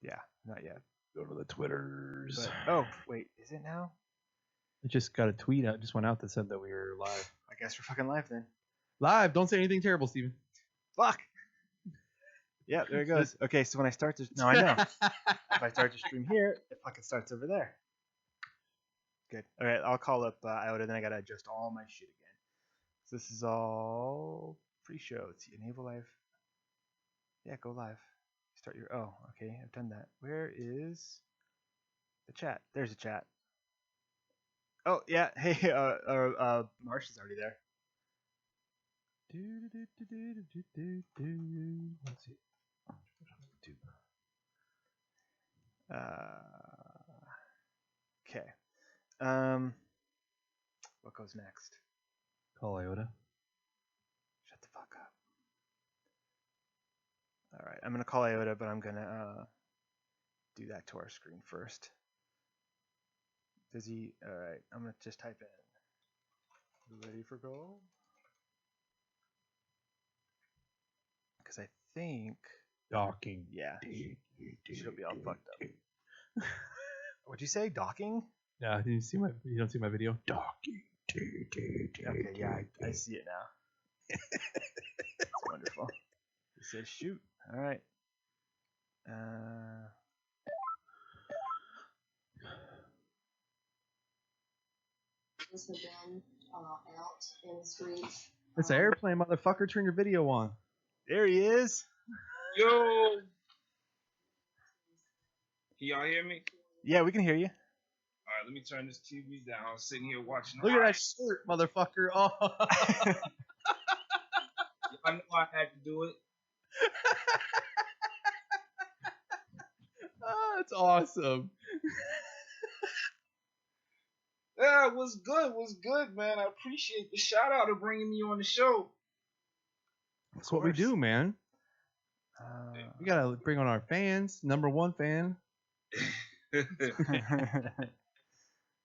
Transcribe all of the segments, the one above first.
Yeah, not yet. Go to the Twitters. But, oh, wait, is it now? I just got a tweet out. Just went out that said that we were live. I guess we're fucking live then. Live. Don't say anything terrible, Steven. Fuck. Yeah, there it goes. Okay, so when I start to... No, I know. If I start to stream here, it fucking starts over there. Good. All right, I'll call up Iota, then I got to adjust all my shit again. So this is all pre-show. Let's see, enable live. Yeah, go live. Start your... Oh, okay, I've done that. Where is the chat? There's a chat. Oh, yeah. Hey, Marsh is already there. Let's see. Okay. What goes next? Call Iota. Shut the fuck up. All right, I'm gonna call Iota, but I'm gonna do that to our screen first. Does he? All right, I'm gonna just type in. Ready for call? Because I think Docking. Yeah, she'll be all fucked up. What'd you say? Docking? Yeah, you don't see my video? Docking. Okay, yeah, I see it now. It's wonderful. It says shoot. All right. Out in the streets. It's an airplane, motherfucker. Turn your video on. There he is. Yo. Can y'all hear me? Yeah, we can hear you. All right, let me turn this TV down. I was sitting here watching. Look at that shirt, motherfucker. Oh. I know I had to do it. Oh, that's awesome. Yeah, what's good, man. I appreciate the shout out of bringing me on the show. That's what we do, man. We gotta bring on our fans. Number one fan.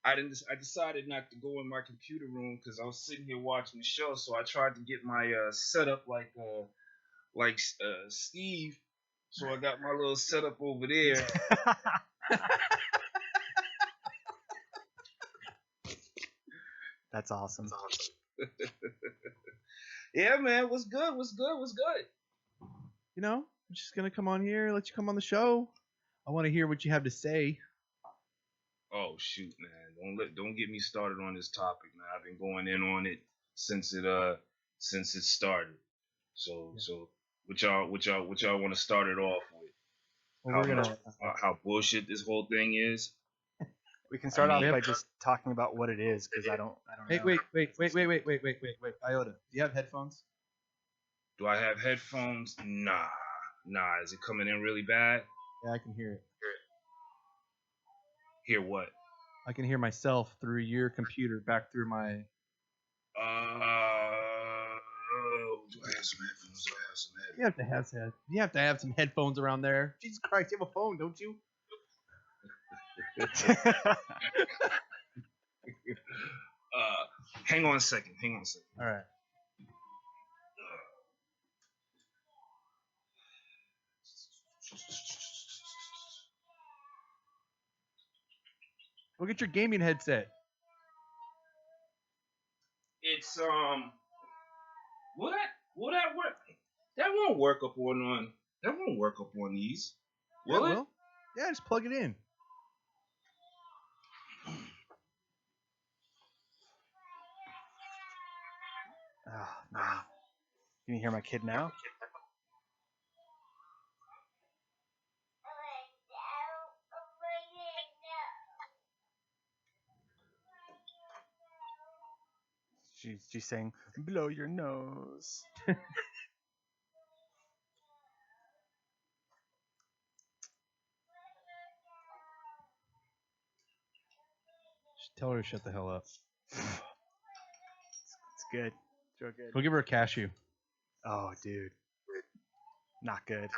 I decided not to go in my computer room because I was sitting here watching the show. So I tried to get my setup like Steve. So I got my little setup over there. That's awesome. Yeah, man. What's good? You know, I'm just gonna come on here, let you come on the show. I want to hear what you have to say. Oh shoot, man! Don't get me started on this topic, man. I've been going in on it since it started. So what y'all want to start it off with? Well, how bullshit this whole thing is. We can start off by just talking about what it is, because I don't Hey, know. wait. Iota, do you have headphones? Do I have headphones? Nah. Is it coming in really bad? Yeah, I can hear it. Hear what? I can hear myself through your computer back through my. Do I have some headphones? You have to have some headphones around there. Jesus Christ, you have a phone, don't you? Hang on a second. All right. Go get your gaming headset. It's will that work? That won't work up on these. Will it? Yeah, just plug it in. Oh, man. Can you hear my kid now? She's saying, blow your nose. Just tell her to shut the hell up. It's good. It's real good. Go give her a cashew. Oh, dude. Not good.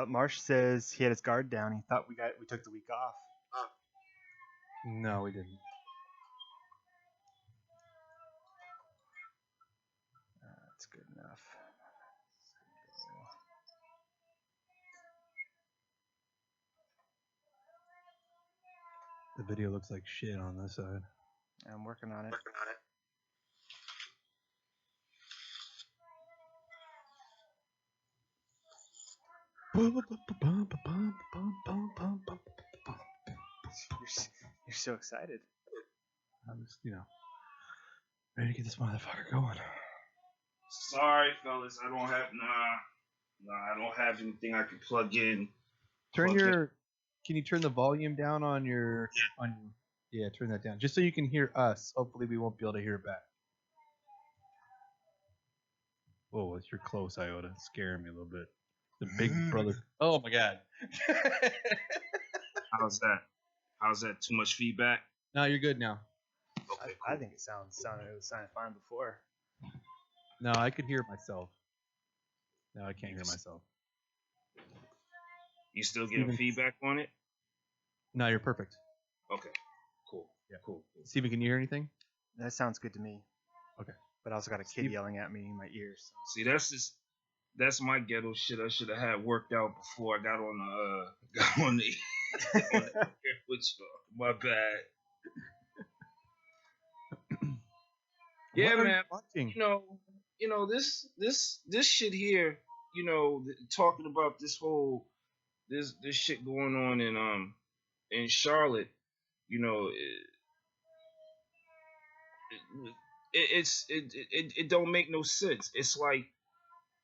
Marsh says he had his guard down. He thought we took the week off. No, we didn't. good enough. The video looks like shit on this side. I'm working on it. You're so excited. I'm just, ready to get this motherfucker going. Sorry, fellas, I don't have anything I can plug in. Can you turn the volume down on your yeah, turn that down just so you can hear us. Hopefully we won't be able to hear it back. Whoa, you're close, Iota. It's scaring me a little bit. The big brother. Oh my god. How's that? Too much feedback? No, you're good now. Okay, I cool. think it sounded fine before. No, I could hear myself. No, I can't hear myself. You still getting feedback on it? No, you're perfect. Okay, cool. Yeah, cool. Steven, can you hear anything? That sounds good to me. Okay. But I also got a kid yelling at me in my ears. So. See, that's my ghetto shit. I should have had worked out before I got on the which my bad. Yeah, man. Watching? This shit here. Talking about this whole this shit going on in Charlotte. It don't make no sense. It's like,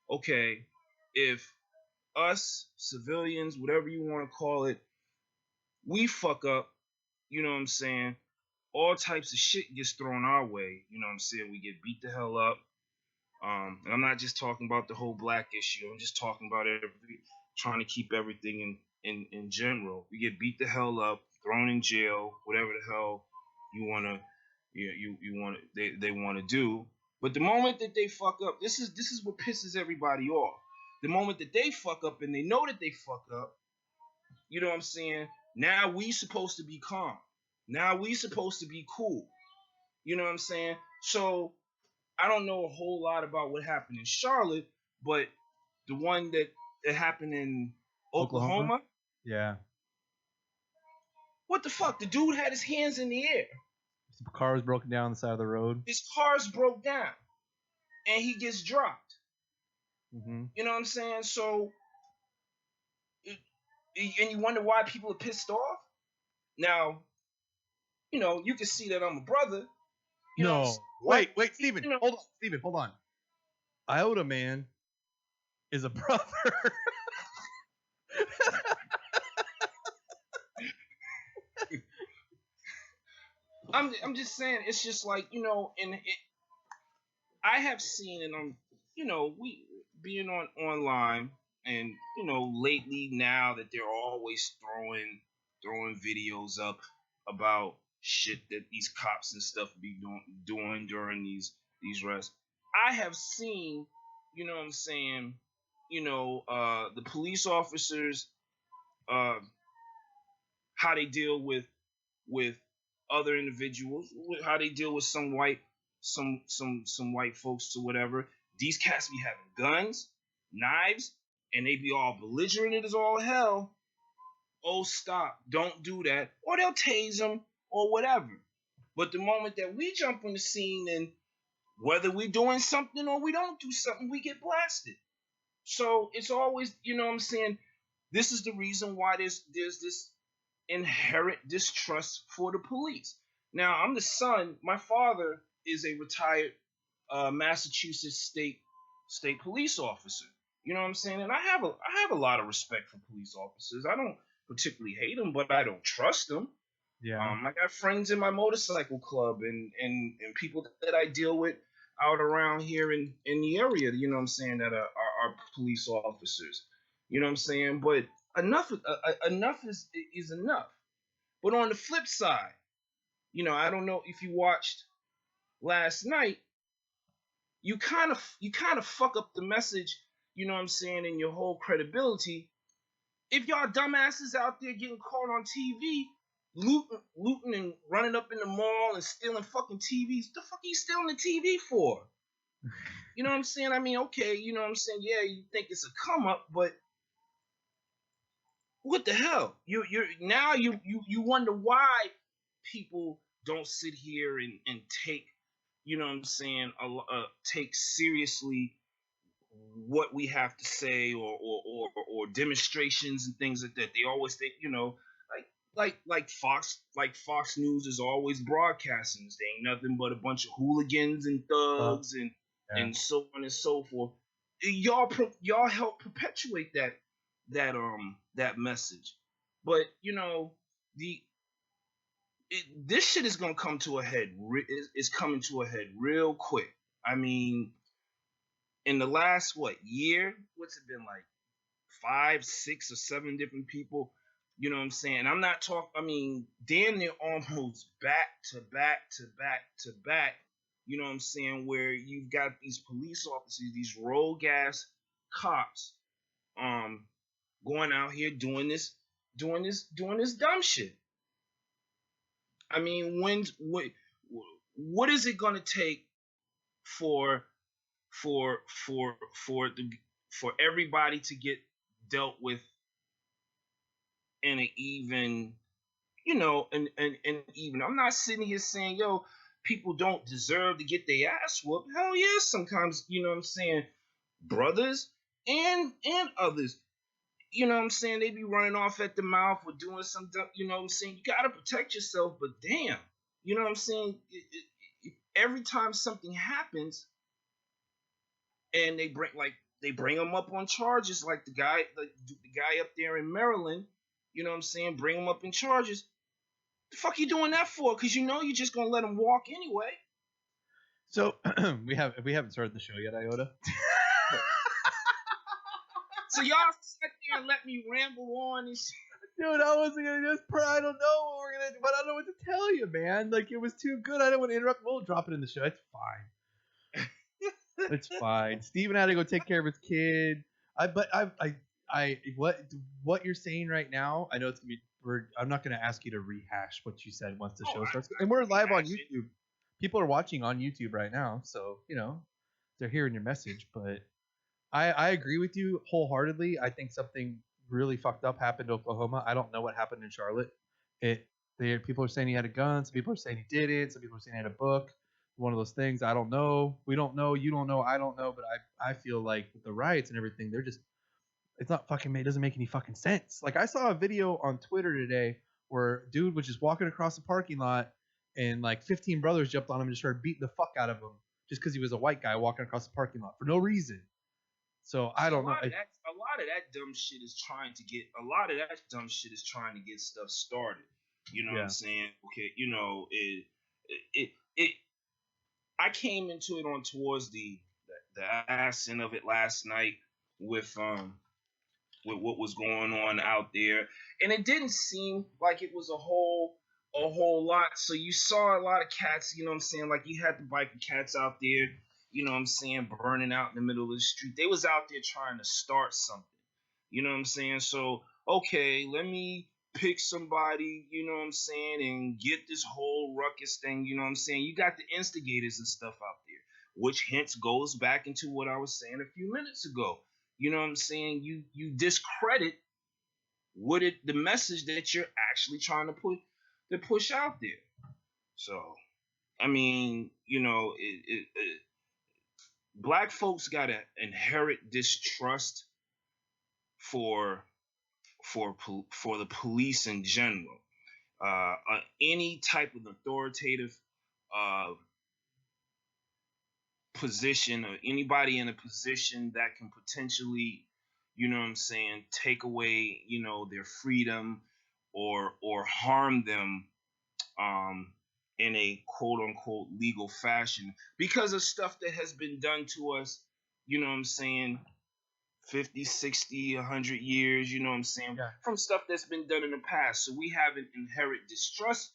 okay, if us civilians, whatever you want to call it, we fuck up, you know what I'm saying? All types of shit gets thrown our way, you know what I'm saying? We get beat the hell up. And I'm not just talking about the whole black issue. I'm just talking about trying to keep everything in general. We get beat the hell up, thrown in jail, whatever the hell you wanna they want to do. But the moment that they fuck up, this is what pisses everybody off. The moment that they fuck up and they know that they fuck up, you know what I'm saying? Now we supposed to be calm. Now we supposed to be cool. You know what I'm saying? So I don't know a whole lot about what happened in Charlotte, but the one that happened in Oklahoma? Yeah. What the fuck? The dude had his hands in the air. His car was broken down on the side of the road. His car's broke down. And he gets dropped. Mm-hmm. You know what I'm saying? So, and you wonder why people are pissed off? Now, you can see that I'm a brother. No. Wait, Steven. Hold on. Steven, hold on. Iota Man is a brother. I'm just saying, it's just like, I have seen, and we being online, and lately now that they're always throwing videos up about shit that these cops and stuff be doing during these arrests. I have seen, you know what I'm saying, the police officers, how they deal with other individuals, how they deal with some white folks or whatever. These cats be having guns, knives, and they be all belligerent as all hell. Oh, stop! Don't do that, or they'll tase them or whatever. But the moment that we jump on the scene, and whether we're doing something or we don't do something, we get blasted. So it's always, you know what I'm saying? This is the reason why there's this inherent distrust for the police. Now, I'm the son. My father is a retired Massachusetts state police officer. You know what I'm saying? And I have a lot of respect for police officers. I don't particularly hate them, but I don't trust them. Yeah. I got friends in my motorcycle club and people that I deal with out around here in the area, you know what I'm saying, that are police officers. You know what I'm saying? But enough is enough. But on the flip side, I don't know if you watched last night, you kind of fuck up the message, you know what I'm saying, and your whole credibility. If y'all dumbasses out there getting caught on TV, looting and running up in the mall and stealing fucking TVs, what the fuck are you stealing the TV for? You know what I'm saying? I mean, okay, you know what I'm saying? Yeah, you think it's a come up, but what the hell? You're now you wonder why people don't sit here and take, you know what I'm saying, take seriously what we have to say, or demonstrations and things like that. They always think, like Fox News is always broadcasting. They ain't nothing but a bunch of hooligans and thugs Yeah. and so on and so forth. Y'all help perpetuate that message. But the this shit is gonna come to a head. It's coming to a head real quick. I mean, in the last year, what's it been like? 5, 6, or 7 different people. You know what I'm saying? I'm not talking. I mean, damn near almost back to back to back to back. You know what I'm saying? Where you've got these police officers, these rogue ass cops, going out here doing this dumb shit. I mean, what is it gonna take for for everybody to get dealt with in an even, and even? I'm not sitting here saying, yo, people don't deserve to get their ass whooped. Hell yeah, sometimes, you know what I'm saying, brothers and others, you know what I'm saying, they be running off at the mouth or doing some, you know what I'm saying, you gotta protect yourself, but damn, you know what I'm saying, every time something happens and they bring them up on charges, like the guy up there in Maryland, you know what I'm saying, bring him up in charges. The fuck you doing that for? Because you're just gonna let him walk anyway. So we haven't started the show yet, Iota. So y'all sit there and let me ramble on and shit. Dude, I wasn't gonna I don't know what we're gonna do, but I don't know what to tell you, man. Like, it was too good. I don't want to interrupt. We'll drop it in the show. It's fine. It's fine. Steven had to go take care of his kid. What you're saying right now, I know it's gonna be. I'm not gonna ask you to rehash what you said once the show starts, and we're live on YouTube. People are watching on YouTube right now, so they're hearing your message. But I agree with you wholeheartedly. I think something really fucked up happened in Oklahoma. I don't know what happened in Charlotte. People are saying he had a gun. Some people are saying he didn't. Some people are saying he had a book. One of those things. I don't know. We don't know. You don't know. I don't know. But I feel like with the riots and everything, it's not fucking made. It doesn't make any fucking sense. Like, I saw a video on Twitter today where dude was just walking across the parking lot and like 15 brothers jumped on him and just started beating the fuck out of him just because he was a white guy walking across the parking lot for no reason. So I don't know. A lot of that dumb shit is trying to get. A lot of that dumb shit is trying to get stuff started. You know what I'm saying? Okay, it. I came into it on towards the ass end of it last night with what was going on out there, and it didn't seem like it was a whole lot. So you saw a lot of cats, you know what I'm saying, like you had the biker cats out there, you know what I'm saying, burning out in the middle of the street. They was out there trying to start something, you know what I'm saying. So okay, let me pick somebody, you know what I'm saying, and get this whole ruckus thing, you know what I'm saying. You got the instigators and stuff out there, which hence goes back into what I was saying a few minutes ago. You know what I'm saying? You discredit the message that you're actually trying to push out there. So I mean, black folks got to inherit distrust for the police in general. Any type of authoritative uh, position, or anybody in a position that can potentially, you know what I'm saying, take away, their freedom or harm them in a quote unquote legal fashion because of stuff that has been done to us, you know what I'm saying, 50, 60, 100 years, you know what I'm saying, from stuff that's been done in the past. So we have an inherent distrust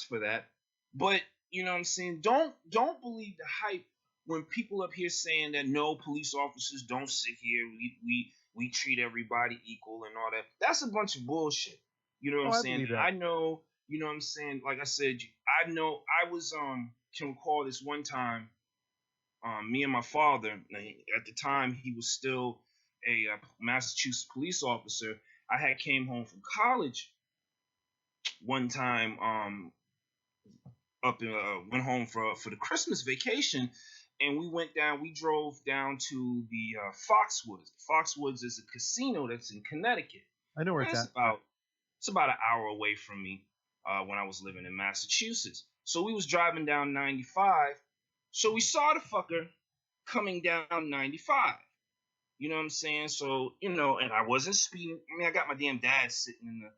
for that. But you know what I'm saying, don't believe the hype when people up here saying that no, police officers don't sit here, we treat everybody equal and all that. That's a bunch of bullshit. You know what I'm saying? I know, you know what I'm saying, like I said, I know I was can recall this one time me and my father, at the time he was still a Massachusetts police officer. I had came home from college one time, up in, went home for the Christmas vacation, and we drove down to the Foxwoods. Foxwoods is a casino that's in Connecticut, I know where and it's at. it's about an hour away from me, when I was living in Massachusetts. So we was driving down 95. So we saw the fucker coming down 95. You know what I'm saying? So, and I wasn't speeding. I mean, I got my damn dad sitting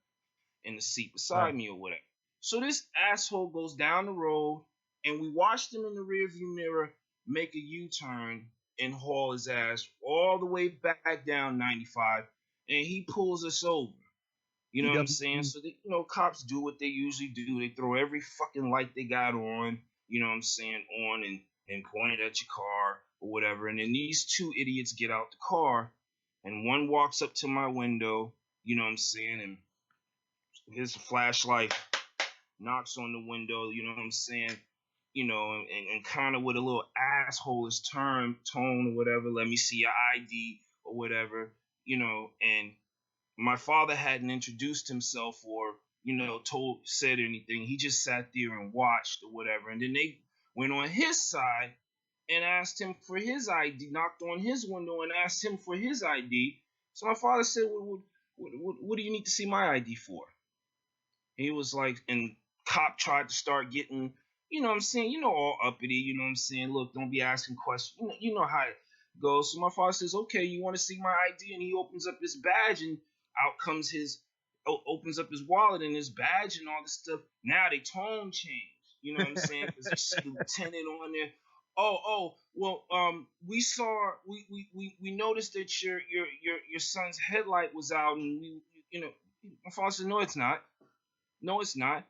in the seat beside Right. me or whatever. So this asshole goes down the road, and we watched him in the rearview mirror make a U-turn and haul his ass all the way back down 95, and he pulls us over. You know what I'm saying? So cops do what they usually do. They throw every fucking light they got on, you know what I'm saying, on and point it at your car or whatever. And then these two idiots get out the car, and one walks up to my window, you know what I'm saying, and his flashlight knocks on the window, you know what I'm saying, and kind of with a little assholish tone or whatever, let me see your ID or whatever, and my father hadn't introduced himself or said anything. He just sat there and watched or whatever, and then they went on his side and asked him for his ID, knocked on his window and asked him for his ID. So my father said, what do you need to see my ID for? He was like, and cop tried to start getting, you know what I'm saying, all uppity, you know what I'm saying, look, don't be asking questions, you know how it goes. So my father says, okay, you want to see my ID? And he opens up his badge, and out comes opens up his wallet and his badge and all this stuff. Now they tone change, you know what I'm saying, because you see the lieutenant on there. Oh, well, we noticed that your son's headlight was out, and my father said, no, it's not. No, it's not.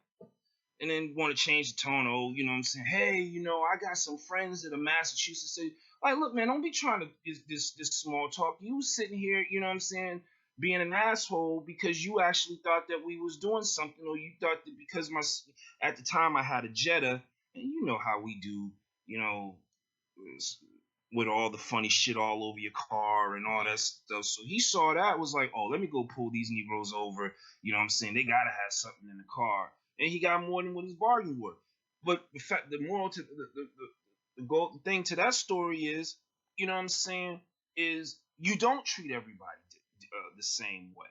And then want to change the tone. Oh, you know what I'm saying? Hey, I got some friends that are Massachusetts. Say, like, look, man, don't be trying to this small talk. You was sitting here, you know what I'm saying, being an asshole because you actually thought that we was doing something, or you thought that because at the time I had a Jetta, and you know how we do, you know, with all the funny shit all over your car and all that stuff. So he saw that, was like, oh, let me go pull these Negroes over. You know what I'm saying? They gotta have something in the car, and he got more than what his bargain were. But the fact, the moral to the thing to that story is, you know what I'm saying, is you don't treat everybody the same way.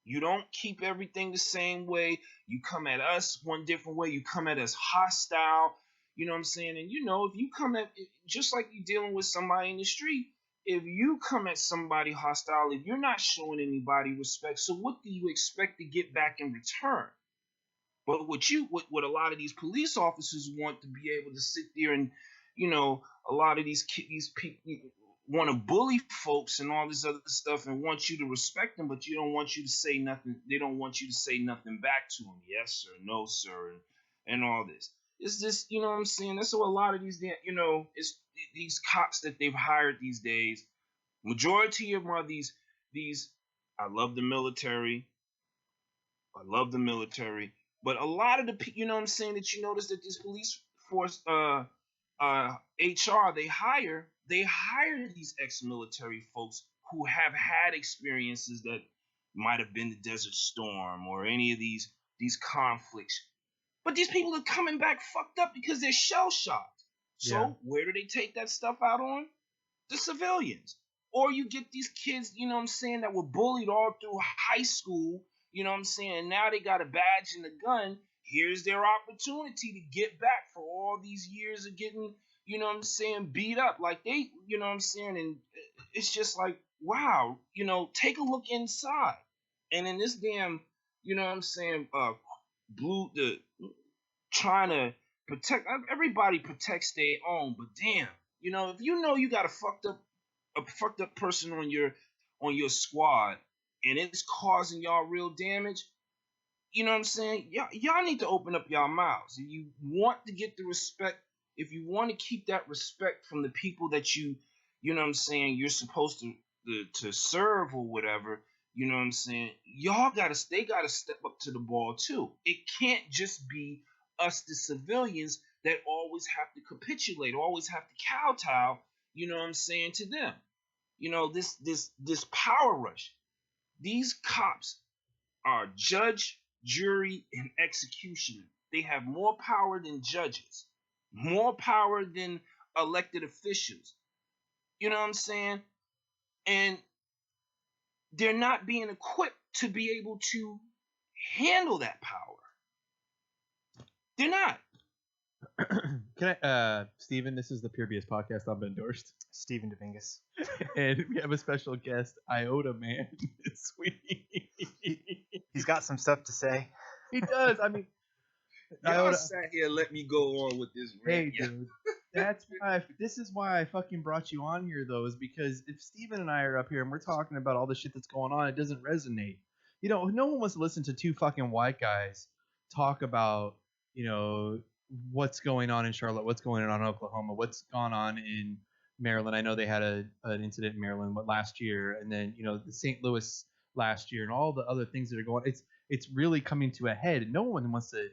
You don't keep everything the same way. You come at us one different way. You come at us hostile. You know what I'm saying? And if you come at, just like you're dealing with somebody in the street, if you come at somebody hostile, if you're not showing anybody respect, so what do you expect to get back in return? But what a lot of these police officers want to be able to sit there and, a lot of these people want to bully folks and all this other stuff and want you to respect them, but you don't want you to say nothing. They don't want you to say nothing back to them. Yes, sir. No, sir. And all this. It's just, you know what I'm saying? That's what a lot of these, it's these cops that they've hired these days. Majority of them are these, I love the military. I love the military, but a lot of the you know what I'm saying, that you notice that this police force, HR, they hire these ex-military folks who have had experiences that might have been the Desert Storm or any of these conflicts. But these people are coming back fucked up because they're shell shocked. So Yeah. where do they take that stuff out on? The civilians. Or you get these kids, you know what I'm saying, that were bullied all through high school, you know what I'm saying, and now they got a badge and a gun. Here's their opportunity to get back for all these years of getting, you know what I'm saying, beat up. Like they, you know what I'm saying, and it's just like, wow, take a look inside. And in this damn, you know what I'm saying, the trying to protect, everybody protects their own, but damn, if you got a fucked up person on your squad and it's causing y'all real damage, you know what I'm saying? Y'all need to open up y'all mouths. If you want to get the respect, if you want to keep that respect from the people that you know what I'm saying, you're supposed to serve or whatever, you know what I'm saying? They gotta step up to the ball too. It can't just be us, the civilians, that always have to capitulate, always have to kowtow, you know what I'm saying, to them. You know, this power rush. These cops are judge, jury, and executioner. They have more power than judges, more power than elected officials. You know what I'm saying? And they're not being equipped to be able to handle that power. They're not. Can I, Steven, this is the Pure BS podcast. I'm endorsed. Stephen Dominguez. And we have a special guest, Iota Man, this week. He's got some stuff to say. He does. I mean, Y'all Iota, sat here and let me go on with this rant. hey, dude. That's why. This is why I fucking brought you on here, though, is because if Steven and I are up here and we're talking about all the shit that's going on, it doesn't resonate. You know, no one wants to listen to two fucking white guys talk about, you know, what's going on in Charlotte, what's going on in Oklahoma, what's gone on in Maryland. I know they had an incident in Maryland last year, and then, you know, the St. Louis last year, and all the other things that are going. It's really coming to a head. No one wants to.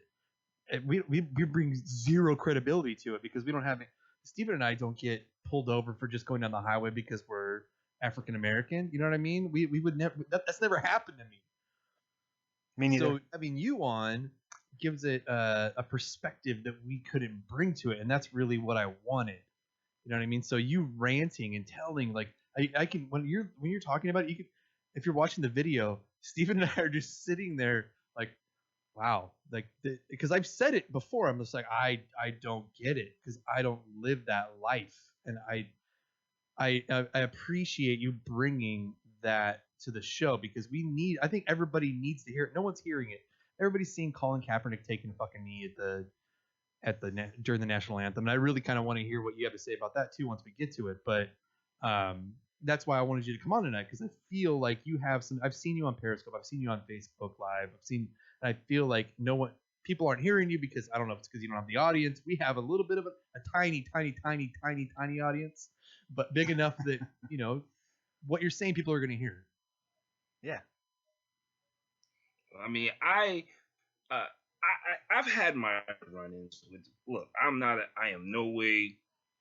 We bring zero credibility to it because we don't have it. Steven and I don't get pulled over for just going down the highway because we're African American. You know what I mean? We would never. That's never happened to me. Me neither. So having you on gives it a perspective that we couldn't bring to it, and that's really what I wanted. You know what I mean? So you ranting and telling, like, I can when you're talking about it, you can, if you're watching the video, Steven and I are just sitting there like, wow, like, because I've said it before. I'm just like, I don't get it because I don't live that life, and I appreciate you bringing that to the show because I think everybody needs to hear it. No one's hearing it. Everybody's seeing Colin Kaepernick taking a fucking knee during the national anthem, and I really kind of want to hear what you have to say about that too once we get to it. But that's why I wanted you to come on tonight because I feel like you have some. I've seen you on Periscope. I've seen you on Facebook Live. And I feel like people aren't hearing you because I don't know if it's because you don't have the audience. We have a little bit of a tiny audience, but big enough that, you know, what you're saying, people are going to hear. Yeah. I mean, I've had my run-ins with. Look, I am no way,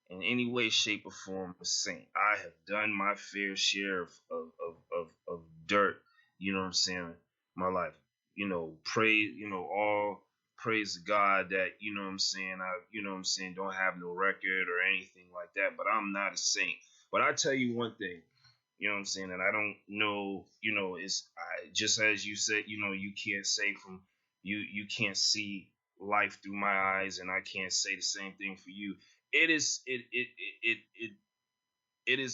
in any way, shape, or form, a saint. I have done my fair share of dirt. You know what I'm saying? My life. You know, all praise to God that, you know what I'm saying, don't have no record or anything like that, but I'm not a saint. But I tell you one thing, you know what I'm saying, and I don't know, you know, just as you said, you know, you can't say you can't see life through my eyes, and I can't say the same thing for you. It is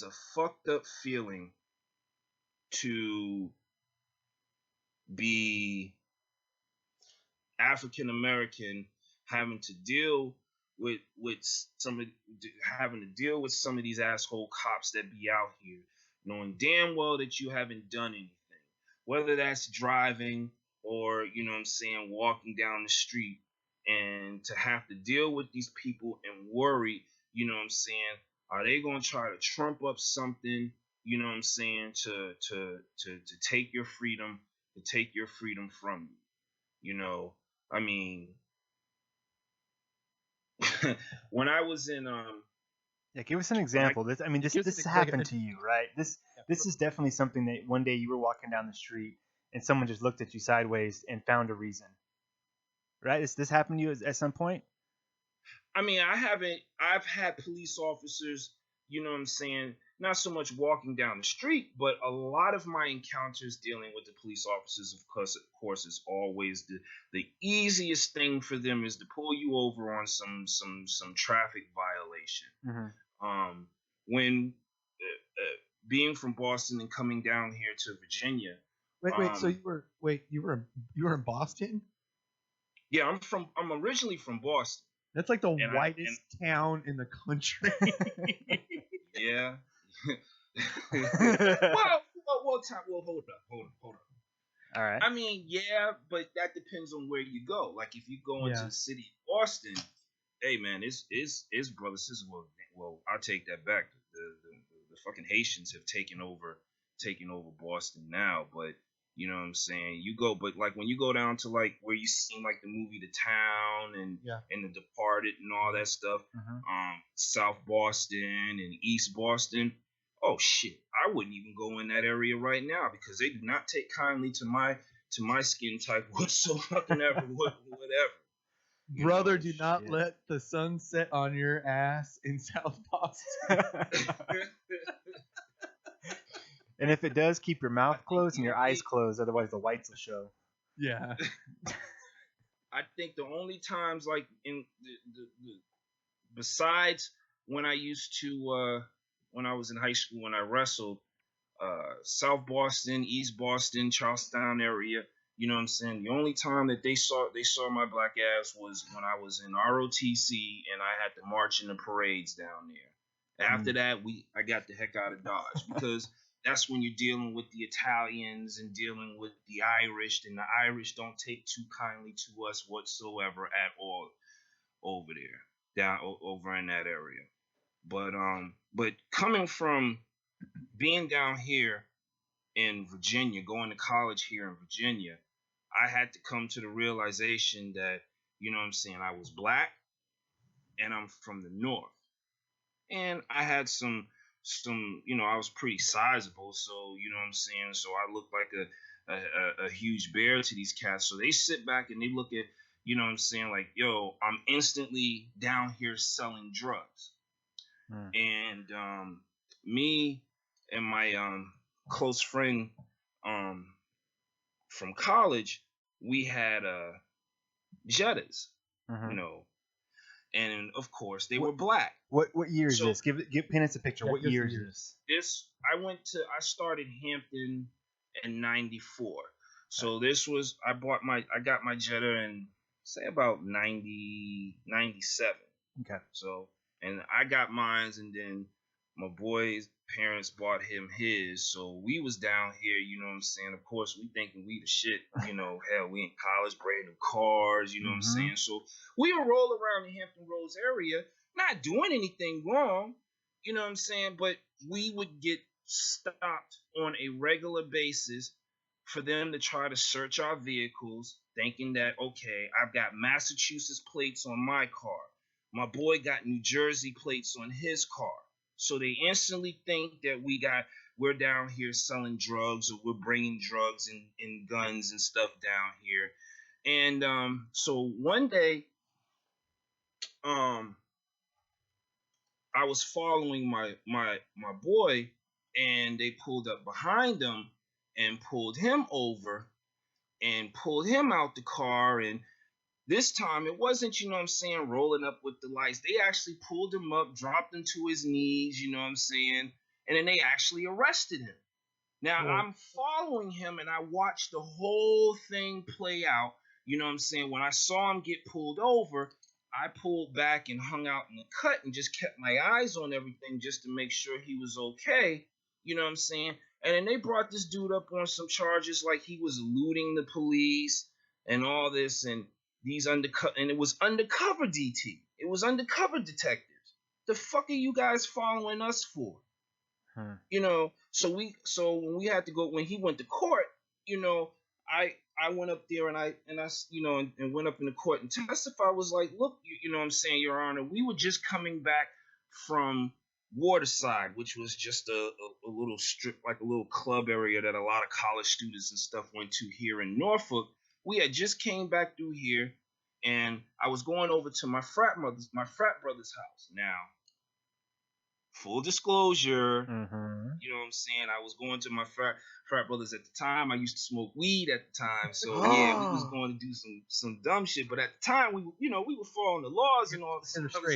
a fucked up feeling to be African American, having to deal with some of these asshole cops that be out here, knowing damn well that you haven't done anything, whether that's driving or, you know what I'm saying, walking down the street, and to have to deal with these people and worry, you know what I'm saying, are they gonna try to trump up something, you know what I'm saying, to take your freedom, from you. You know, I mean, when I was in Yeah, give us an example. This happened to you, right? This is definitely something that one day you were walking down the street and someone just looked at you sideways and found a reason. Right? This happened to you at some point? I mean, I've had police officers, you know what I'm saying, not so much walking down the street, but a lot of my encounters dealing with the police officers, of course, is always the easiest thing for them is to pull you over on some traffic violation. Mm-hmm. When being from Boston and coming down here to Virginia. So you were in Boston? Yeah, I'm originally from Boston. That's like the whitest town in the country. Yeah. well, hold up. All right. I mean, yeah, but that depends on where you go. Like, if you go into the city of Boston, hey man, it's brother, sister. Well, I'll take that back. The fucking Haitians have taken over Boston now, but You know what I'm saying? You go, but like when you go down to like where you seen like the movie The Town and The Departed and all that stuff, South Boston and East Boston. Oh shit, I wouldn't even go in that area right now because they do not take kindly to my skin type whatsoever, whatever. Brother, do not let the sun set on your ass in South Boston. And if it does, keep your mouth closed and your eyes closed, otherwise the whites will show. Yeah. I think the only times like in the besides when I used to when I was in high school when I wrestled, South Boston, East Boston, Charlestown area, you know what I'm saying? The only time that they saw my black ass was when I was in ROTC and I had to march in the parades down there. After that, I got the heck out of Dodge because that's when you're dealing with the Italians and dealing with the Irish, and the Irish don't take too kindly to us whatsoever at all over there, down over in that area. But coming from being down here in Virginia, going to college here in Virginia, I had to come to the realization that, you know what I'm saying, I was black and I'm from the north. And I had some I was pretty sizable, so you know what I'm saying, so I looked like a huge bear to these cats. So they sit back and they look at, you know what I'm saying, like, yo, I'm instantly down here selling drugs. And me and my close friend from college, we had Jettas, you know, and of course they were black. What year is this? Give paint us a picture. What year is this? I started Hampton in '94. So this was I got my Jetta in say about 97. Okay. So and I got mines, and then my boy's parents bought him his. So we was down here, you know what I'm saying? Of course, we thinking we the shit, you know, hell, we in college, brand new cars, you know what I'm saying? So we would roll around the Hampton Roads area, not doing anything wrong, you know what I'm saying? But we would get stopped on a regular basis for them to try to search our vehicles, thinking that, okay, I've got Massachusetts plates on my car. My boy got New Jersey plates on his car. So they instantly think that we're down here selling drugs, or we're bringing drugs and guns and stuff down here. And so one day, I was following my boy, and they pulled up behind him and pulled him over and pulled him out the car. And this time it wasn't, you know what I'm saying, rolling up with the lights. They actually pulled him up, dropped him to his knees, you know what I'm saying, and then they actually arrested him. Now I'm following him and I watched the whole thing play out. You know what I'm saying? When I saw him get pulled over, I pulled back and hung out in the cut and just kept my eyes on everything just to make sure he was okay. You know what I'm saying? And then they brought this dude up on some charges like he was eluding the police and all this, and these and it was undercover DT. It was undercover detectives. The fuck are you guys following us for? You know, so when we had to go, when he went to court, you know, I went up there and I you know, and went up in the court and testified. Was like, look, you know what I'm saying, Your Honor, we were just coming back from Waterside, which was just a little strip, like a little club area that a lot of college students and stuff went to here in Norfolk. We had just came back through here, and I was going over to my frat brother's house. Now, full disclosure, you know what I'm saying, I was going to my frat brothers at the time. I used to smoke weed at the time, so yeah, we was going to do some dumb shit. But at the time, we were following the laws and all this other stuff.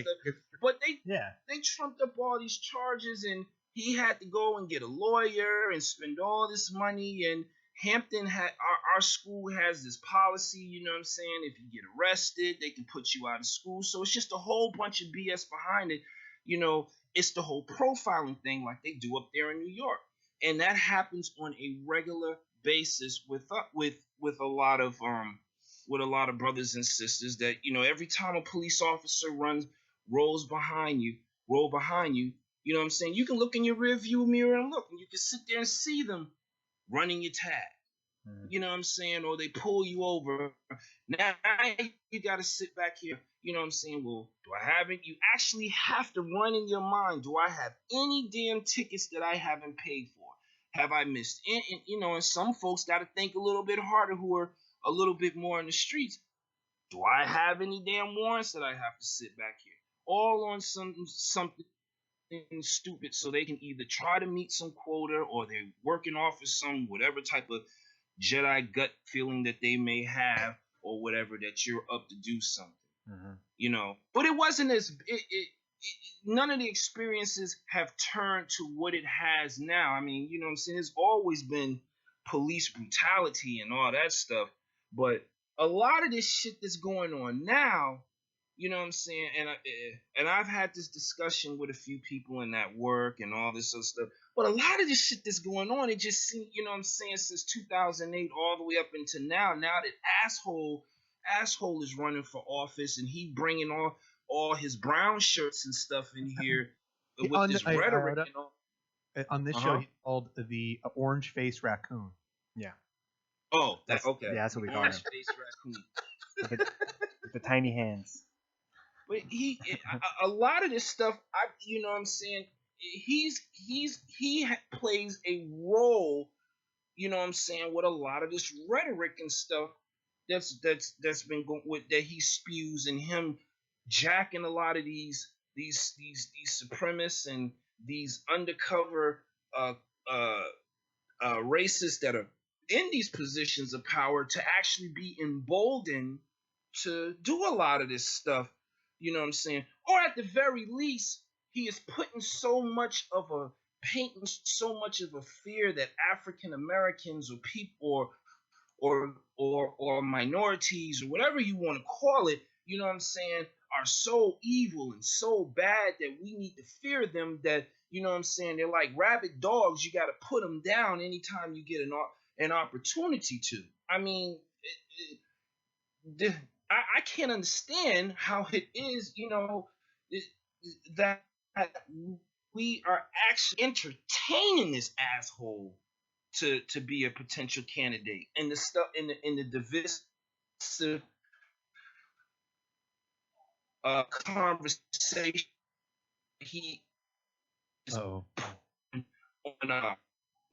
But they trumped up all these charges, and he had to go and get a lawyer and spend all this money. And Hampton had our school has this policy, you know what I'm saying, if you get arrested, they can put you out of school. So it's just a whole bunch of BS behind it, you know. It's the whole profiling thing like they do up there in New York. And that happens on a regular basis with a lot of brothers and sisters that, you know, every time a police officer roll behind you, you know what I'm saying, you can look in your rear view mirror and look, and you can sit there and see them running your tag. You know what I'm saying? Or they pull you over. Now you got to sit back here. You know what I'm saying? Well, do I have it? You actually have to run in your mind. Do I have any damn tickets that I haven't paid for? Have I missed? And some folks got to think a little bit harder who are a little bit more in the streets. Do I have any damn warrants that I have to sit back here? All on something stupid so they can either try to meet some quota or they're working off of some whatever type of Jedi gut feeling that they may have or whatever that you're up to do something. But it wasn't none of the experiences have turned to what it has now. I mean, you know what I'm saying? There's always been police brutality and all that stuff, but a lot of this shit that's going on now, you know what I'm saying? And I've had this discussion with a few people in that work and all this other stuff. But a lot of this shit that's going on, it just seems, you know what I'm saying, since 2008 all the way up into now. Now that asshole is running for office and he bringing all his brown shirts and stuff in here with this rhetoric and all. On this show, he's called the orange face raccoon. Yeah. Oh, okay. Yeah, that's what we call him. Orange face raccoon. With the tiny hands. But a lot of this stuff, you know what I'm saying, he plays a role, you know what I'm saying, with a lot of this rhetoric and stuff that's been going with that he spews and him jacking a lot of these supremacists and these undercover racists that are in these positions of power to actually be emboldened to do a lot of this stuff. You know what I'm saying? Or at the very least, he is painting so much of a fear that African Americans or people or minorities or whatever you want to call it, you know what I'm saying, are so evil and so bad that we need to fear them, that, you know what I'm saying, they're like rabid dogs. You got to put them down anytime you get an opportunity to. I mean, I can't understand how it is, you know, that we are actually entertaining this asshole to be a potential candidate, and the stuff in the divisive conversation he is on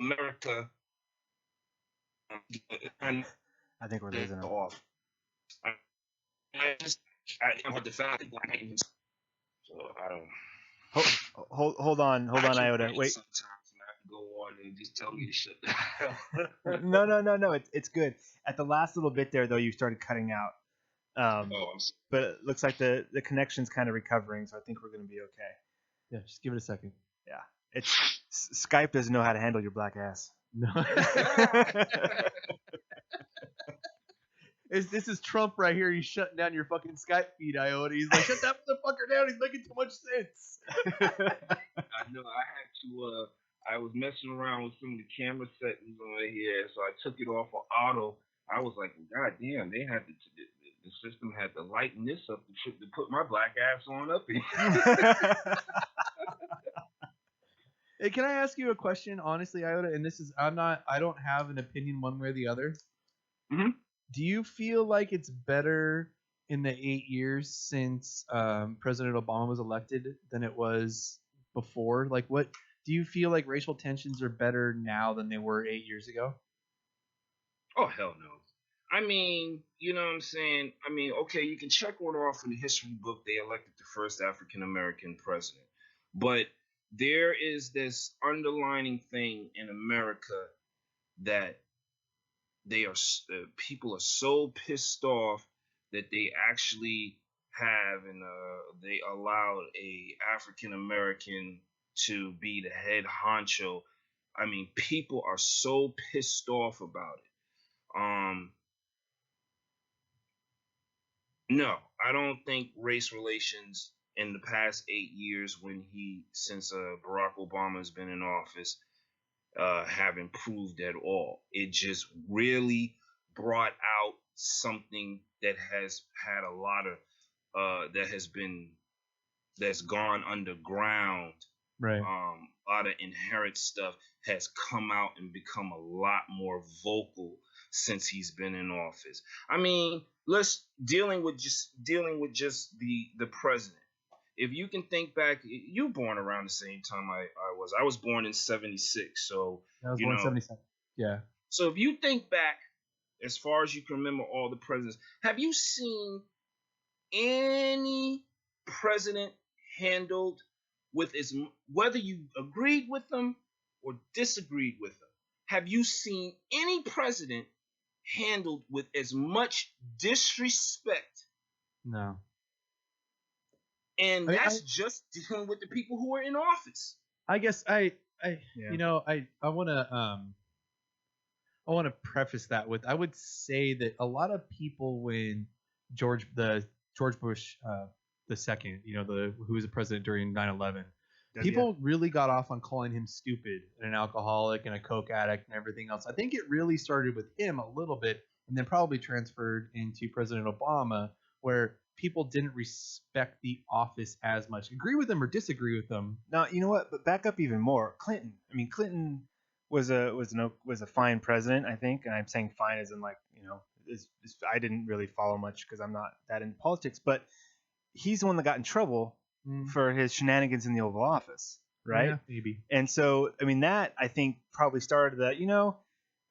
America. I think we're losing him. Off. I the fact that black people, so I don't. Hold on, Iota. Wait. Sometimes I have to go on and just tell you to shut the hell. No. It's good. At the last little bit there, though, you started cutting out. But it looks like the connection's kind of recovering, so I think we're going to be okay. Yeah, just give it a second. Yeah, Skype doesn't know how to handle your black ass. No. This is Trump right here. He's shutting down your fucking Skype feed, Iota. He's like, shut that motherfucker down. He's making too much sense. I know. I had to. I was messing around with some of the camera settings on here, so I took it off of auto. I was like, God damn, they had the system had to lighten this up to put my black ass on up here. Hey, can I ask you a question, honestly, Iota? And this is, I don't have an opinion one way or the other. Mm-hmm. Do you feel like it's better in the 8 years since President Obama was elected than it was before? Like, what do you feel like racial tensions are better now than they were 8 years ago? Oh, hell no. I mean, you know what I'm saying? I mean, okay, you can check one off in the history book. They elected the first African American president. But there is this underlining thing in America that people are so pissed off that they actually have and they allowed a African American to be the head honcho. I mean, people are so pissed off about it. No, I don't think race relations in the past 8 years, since Barack Obama has been in office, have improved at all. It just really brought out something that has had a lot of that's gone underground, right? lot of inherent stuff has come out and become a lot more vocal since he's been in office. I mean, let's dealing with just the president. If you can think back, you were born around the same time I was. I was born in '76, so I was you born know. 77. Yeah. So if you think back, as far as you can remember, all the presidents, have you seen any president handled with as whether you agreed with them or disagreed with them? Have you seen any president handled with as much disrespect? No. And I mean, that's just dealing with the people who are in office. I guess I Yeah. you know, I want to I want to preface that with I would say that a lot of people when George Bush the second, who was the president during 9/11, people really got off on calling him stupid and an alcoholic and a coke addict and everything else. I think it really started with him a little bit and then probably transferred into President Obama, where people didn't respect the office as much. Agree with them or disagree with them. Now, you know what? But back up even more. Clinton. I mean, Clinton was a fine president, I think, and I'm saying fine as in like, I didn't really follow much because I'm not that into politics, but he's the one that got in trouble for his shenanigans in the Oval Office, right? Yeah, maybe. And so, I mean, that I think probably started that.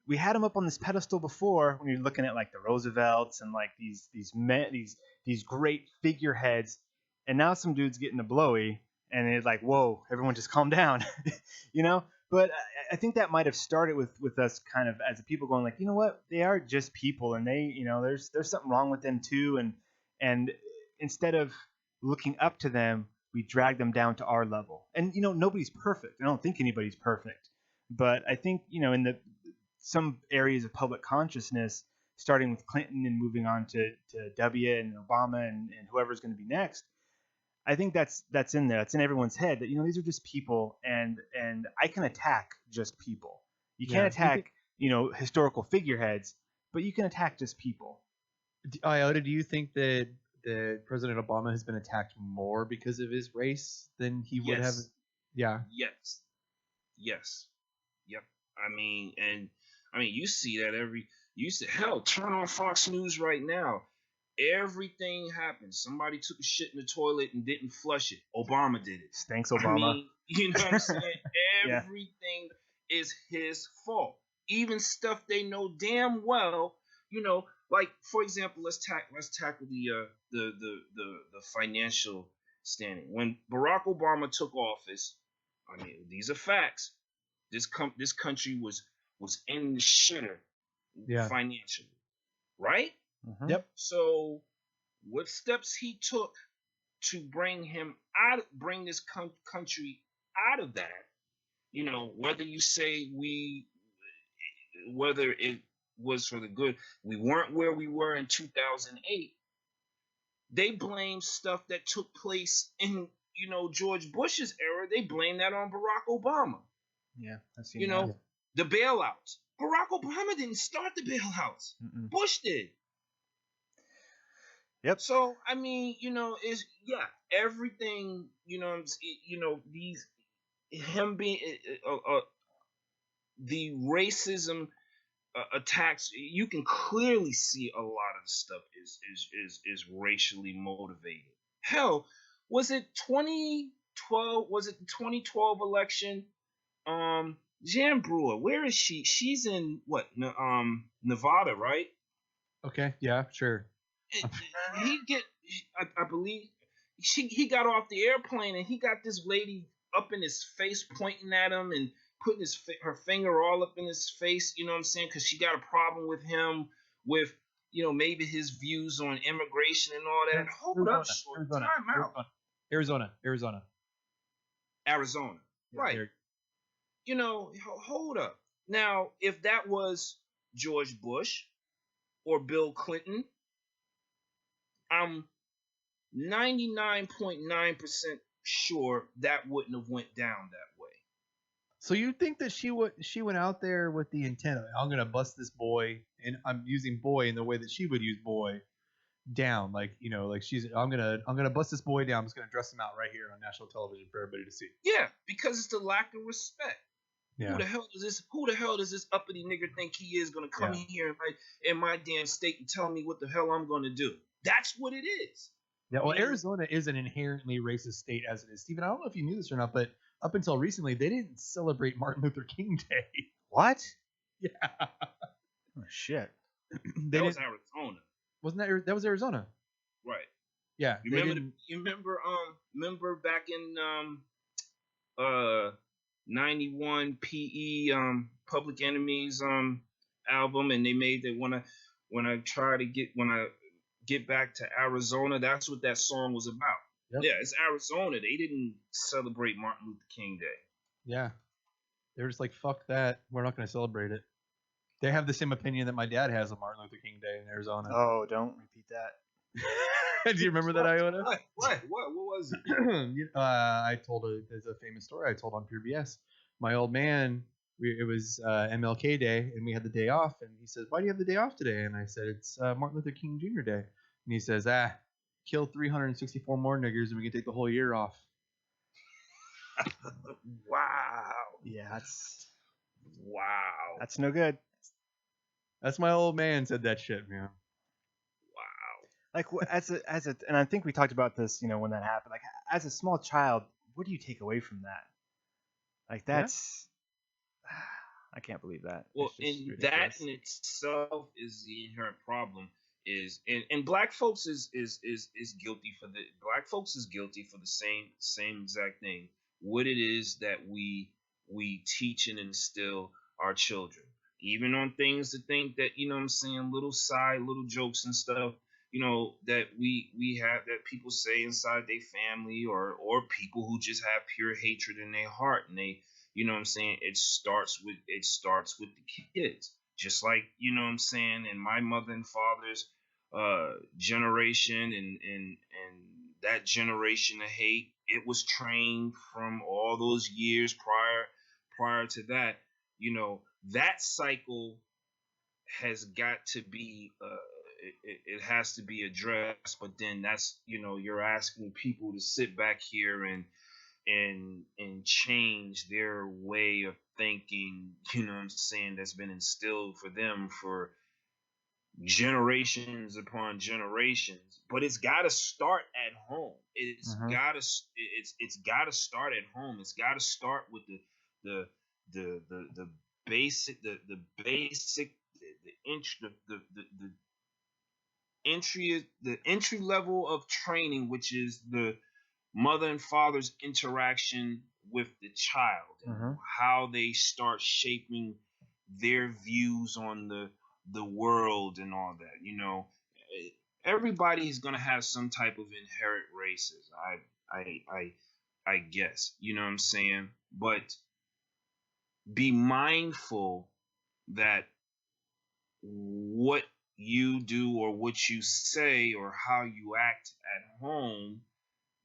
We had him up on this pedestal before when you're looking at like the Roosevelts and like these great figureheads, and now some dude's getting a blowy, and it's like, whoa, everyone just calm down, But I think that might have started with us kind of as a people going like, you know what, they are just people, and they, there's something wrong with them too, and instead of looking up to them, we drag them down to our level. And nobody's perfect. I don't think anybody's perfect, but I think in some areas of public consciousness, starting with Clinton and moving on to W and Obama and whoever's going to be next, I think that's in there. It's in everyone's head that these are just people, and I can attack just people. You can't attack historical figureheads, but you can attack just people. Iota, do you think that President Obama has been attacked more because of his race than he would have? Yeah. Yes. Yep. I mean, you see that hell, turn on Fox News right now. Everything happens. Somebody took a shit in the toilet and didn't flush it. Obama did it. Thanks, Obama. I mean, you know what I'm saying? Everything is his fault. Even stuff they know damn well, like for example, let's tackle the financial standing. When Barack Obama took office, I mean, these are facts. This country was in the shitter financially, right? Mm-hmm. Yep. So, what steps he took to bring this country out of that? Whether you say whether it was for the good, we weren't where we were in 2008. They blame stuff that took place in George Bush's era. They blame that on Barack Obama. Yeah, I've seen that. The bailouts. Barack Obama didn't start the bailouts. Mm-mm. Bush did. Yep. So I mean, everything. These him being the racism attacks. You can clearly see a lot of stuff is racially motivated. Hell, was it 2012? Was it the 2012 election? Jan Brewer, where is she? She's in what? Nevada, right? Okay. Yeah. Sure. I believe he got off the airplane and he got this lady up in his face pointing at him and putting her finger all up in his face. You know what I'm saying? Because she got a problem with him with maybe his views on immigration and all that. Hold up, short time out. Arizona. Right. Hold up. Now, if that was George Bush or Bill Clinton, I'm 99.9% sure that wouldn't have went down that way. So you think that she went out there with the intent of, I'm going to bust this boy, and I'm using boy in the way that she would use boy, down. Like, you know, like I'm gonna bust this boy down. I'm just gonna dress him out right here on national television for everybody to see. Yeah, because it's the lack of respect. Yeah. Who the hell does this uppity nigger think he is gonna come here in my damn state and tell me what the hell I'm gonna do? That's what it is. Yeah, well, Arizona is an inherently racist state as it is. Steven, I don't know if you knew this or not, but up until recently, they didn't celebrate Martin Luther King Day. What? Yeah. Oh shit. That was Arizona. Wasn't that was Arizona? Right. Yeah. You remember back in 91 PE Public Enemy's album, and they made that when I get back to Arizona, that's what that song was about. Yep. Yeah, it's Arizona. They didn't celebrate Martin Luther King Day. Yeah. They're just like, fuck that. We're not going to celebrate it. They have the same opinion that my dad has of Martin Luther King Day in Arizona. Oh, don't repeat that. Do you remember that, Iona? What was it? I told there's a famous story I told on Pure BS. My old man, it was MLK Day, and we had the day off, and he says, why do you have the day off today? And I said, it's Martin Luther King Jr. Day. And he says, kill 364 more niggers, and we can take the whole year off. Wow. Yeah, wow. That's no good. That's my old man said that shit, man. Wow. Like as a, and I think we talked about this, you know, when that happened. Like as a small child, what do you take away from that? Like that's, I can't believe that. Well, and that in itself is the inherent problem. And black folks is guilty for the same exact thing. What it is that we teach and instill our children, even on things to think that, you know what I'm saying, little jokes and stuff, you know, that we have, that people say inside their family, or people who just have pure hatred in their heart, and they, you know what I'm saying, it starts with the kids. Just like, you know what I'm saying, in my mother and father's generation and that generation of hate, it was trained from all those years prior to that. You know, that cycle has got to be it has to be addressed. But then that's, you know, you're asking people to sit back here and change their way of thinking, you know what I'm saying, that's been instilled for them for generations upon generations. But it's got to start at home. It's got to start at home. It's got to start with the basic, the entry level of training, which is the mother and father's interaction with the child, and how they start shaping their views on the world and all that. You know, everybody's gonna have some type of inherent racism. I guess, you know what I'm saying, but be mindful that what you do or what you say or how you act at home,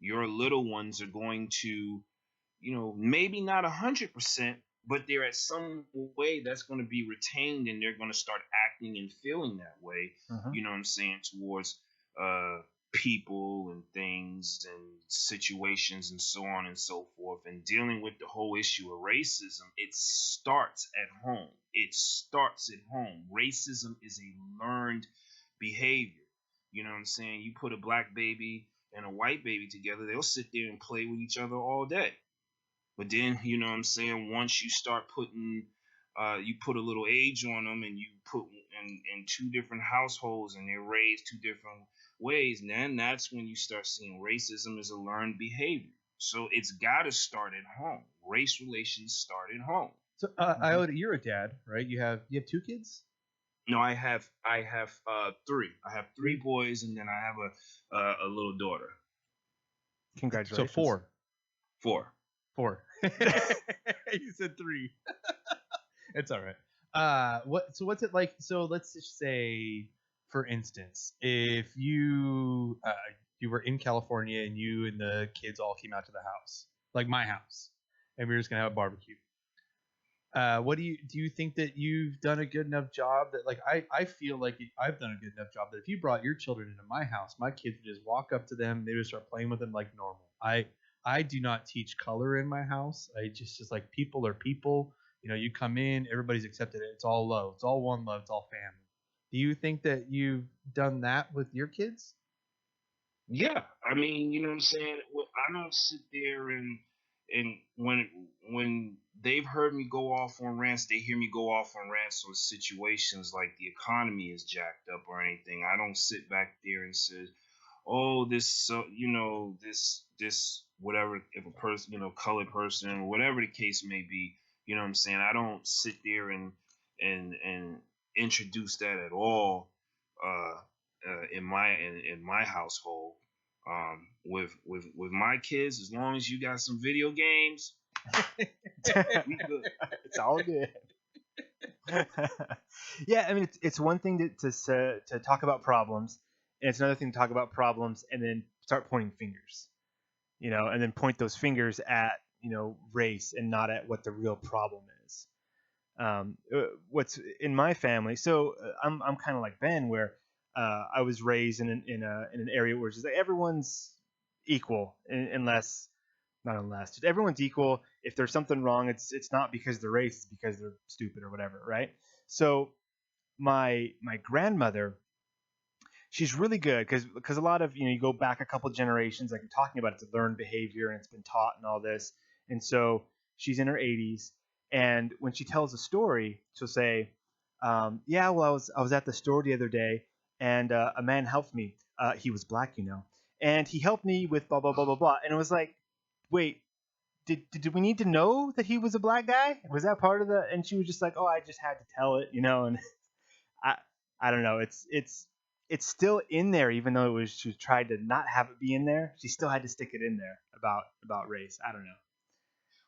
your little ones are going to, you know, maybe not 100%, but they're at some way that's going to be retained, and they're going to start acting and feeling that way, you know what I'm saying, towards people and things and situations and so on and so forth. And dealing with the whole issue of racism, it starts at home. Racism is a learned behavior. You know what I'm saying? You put a black baby and a white baby together, they'll sit there and play with each other all day. But then, you know what I'm saying, once you start putting, you put a little age on them, and you put in two different households, and they're raised two different ways, and then that's when you start seeing racism as a learned behavior. So it's got to start at home. Race relations start at home. So, Iota, you're a dad, right? You have 2 kids? No, I have 3. I have 3 boys, and then I have a little daughter. Congratulations. So 4. 4. You said 3. It's all right. What's it like? So let's just say, for instance, if you were in California and you and the kids all came out to the house, like my house, and we were just gonna have a barbecue. What do you think that you've done a good enough job that like I feel like I've done a good enough job that if you brought your children into my house, my kids would just walk up to them, they would start playing with them like normal. I do not teach color in my house. I just like people are people. You come in, everybody's accepted it. It's all love. It's all one love. It's all family. Do you think that you've done that with your kids? Yeah, I mean, you know what I'm saying. Well, I don't sit there and when they've heard me go off on rants, they hear me go off on rants on situations like the economy is jacked up or anything. I don't sit back there and say, "Oh, this so this whatever if a person colored person or whatever the case may be." You know what I'm saying. I don't sit there and introduce that at all. Uh, in my household. With my kids, as long as you got some video games, we good. It's all good. Yeah, I mean, it's one thing to talk about problems, and it's another thing to talk about problems and then start pointing fingers, and then point those fingers at race and not at what the real problem is. What's in my family? So I'm kind of like Ben, where I was raised in an area where it's just like everyone's equal, unless not unless just everyone's equal. If there's something wrong, it's not because they're race, it's because they're stupid or whatever, right? So my grandmother, she's really good because a lot of you go back a couple generations, like you're talking about, it's a learned behavior and it's been taught and all this, and so she's in her 80s, and when she tells a story, she'll say, "Yeah, well, I was at the store the other day, and a man helped me. He was black, and he helped me with blah blah blah blah blah." And it was like, wait, did we need to know that he was a black guy? Was that part of the? And she was just like, "Oh, I just had to tell it, and I I don't know. It's still in there, even though she tried to not have it be in there. She still had to stick it in there about race. I don't know.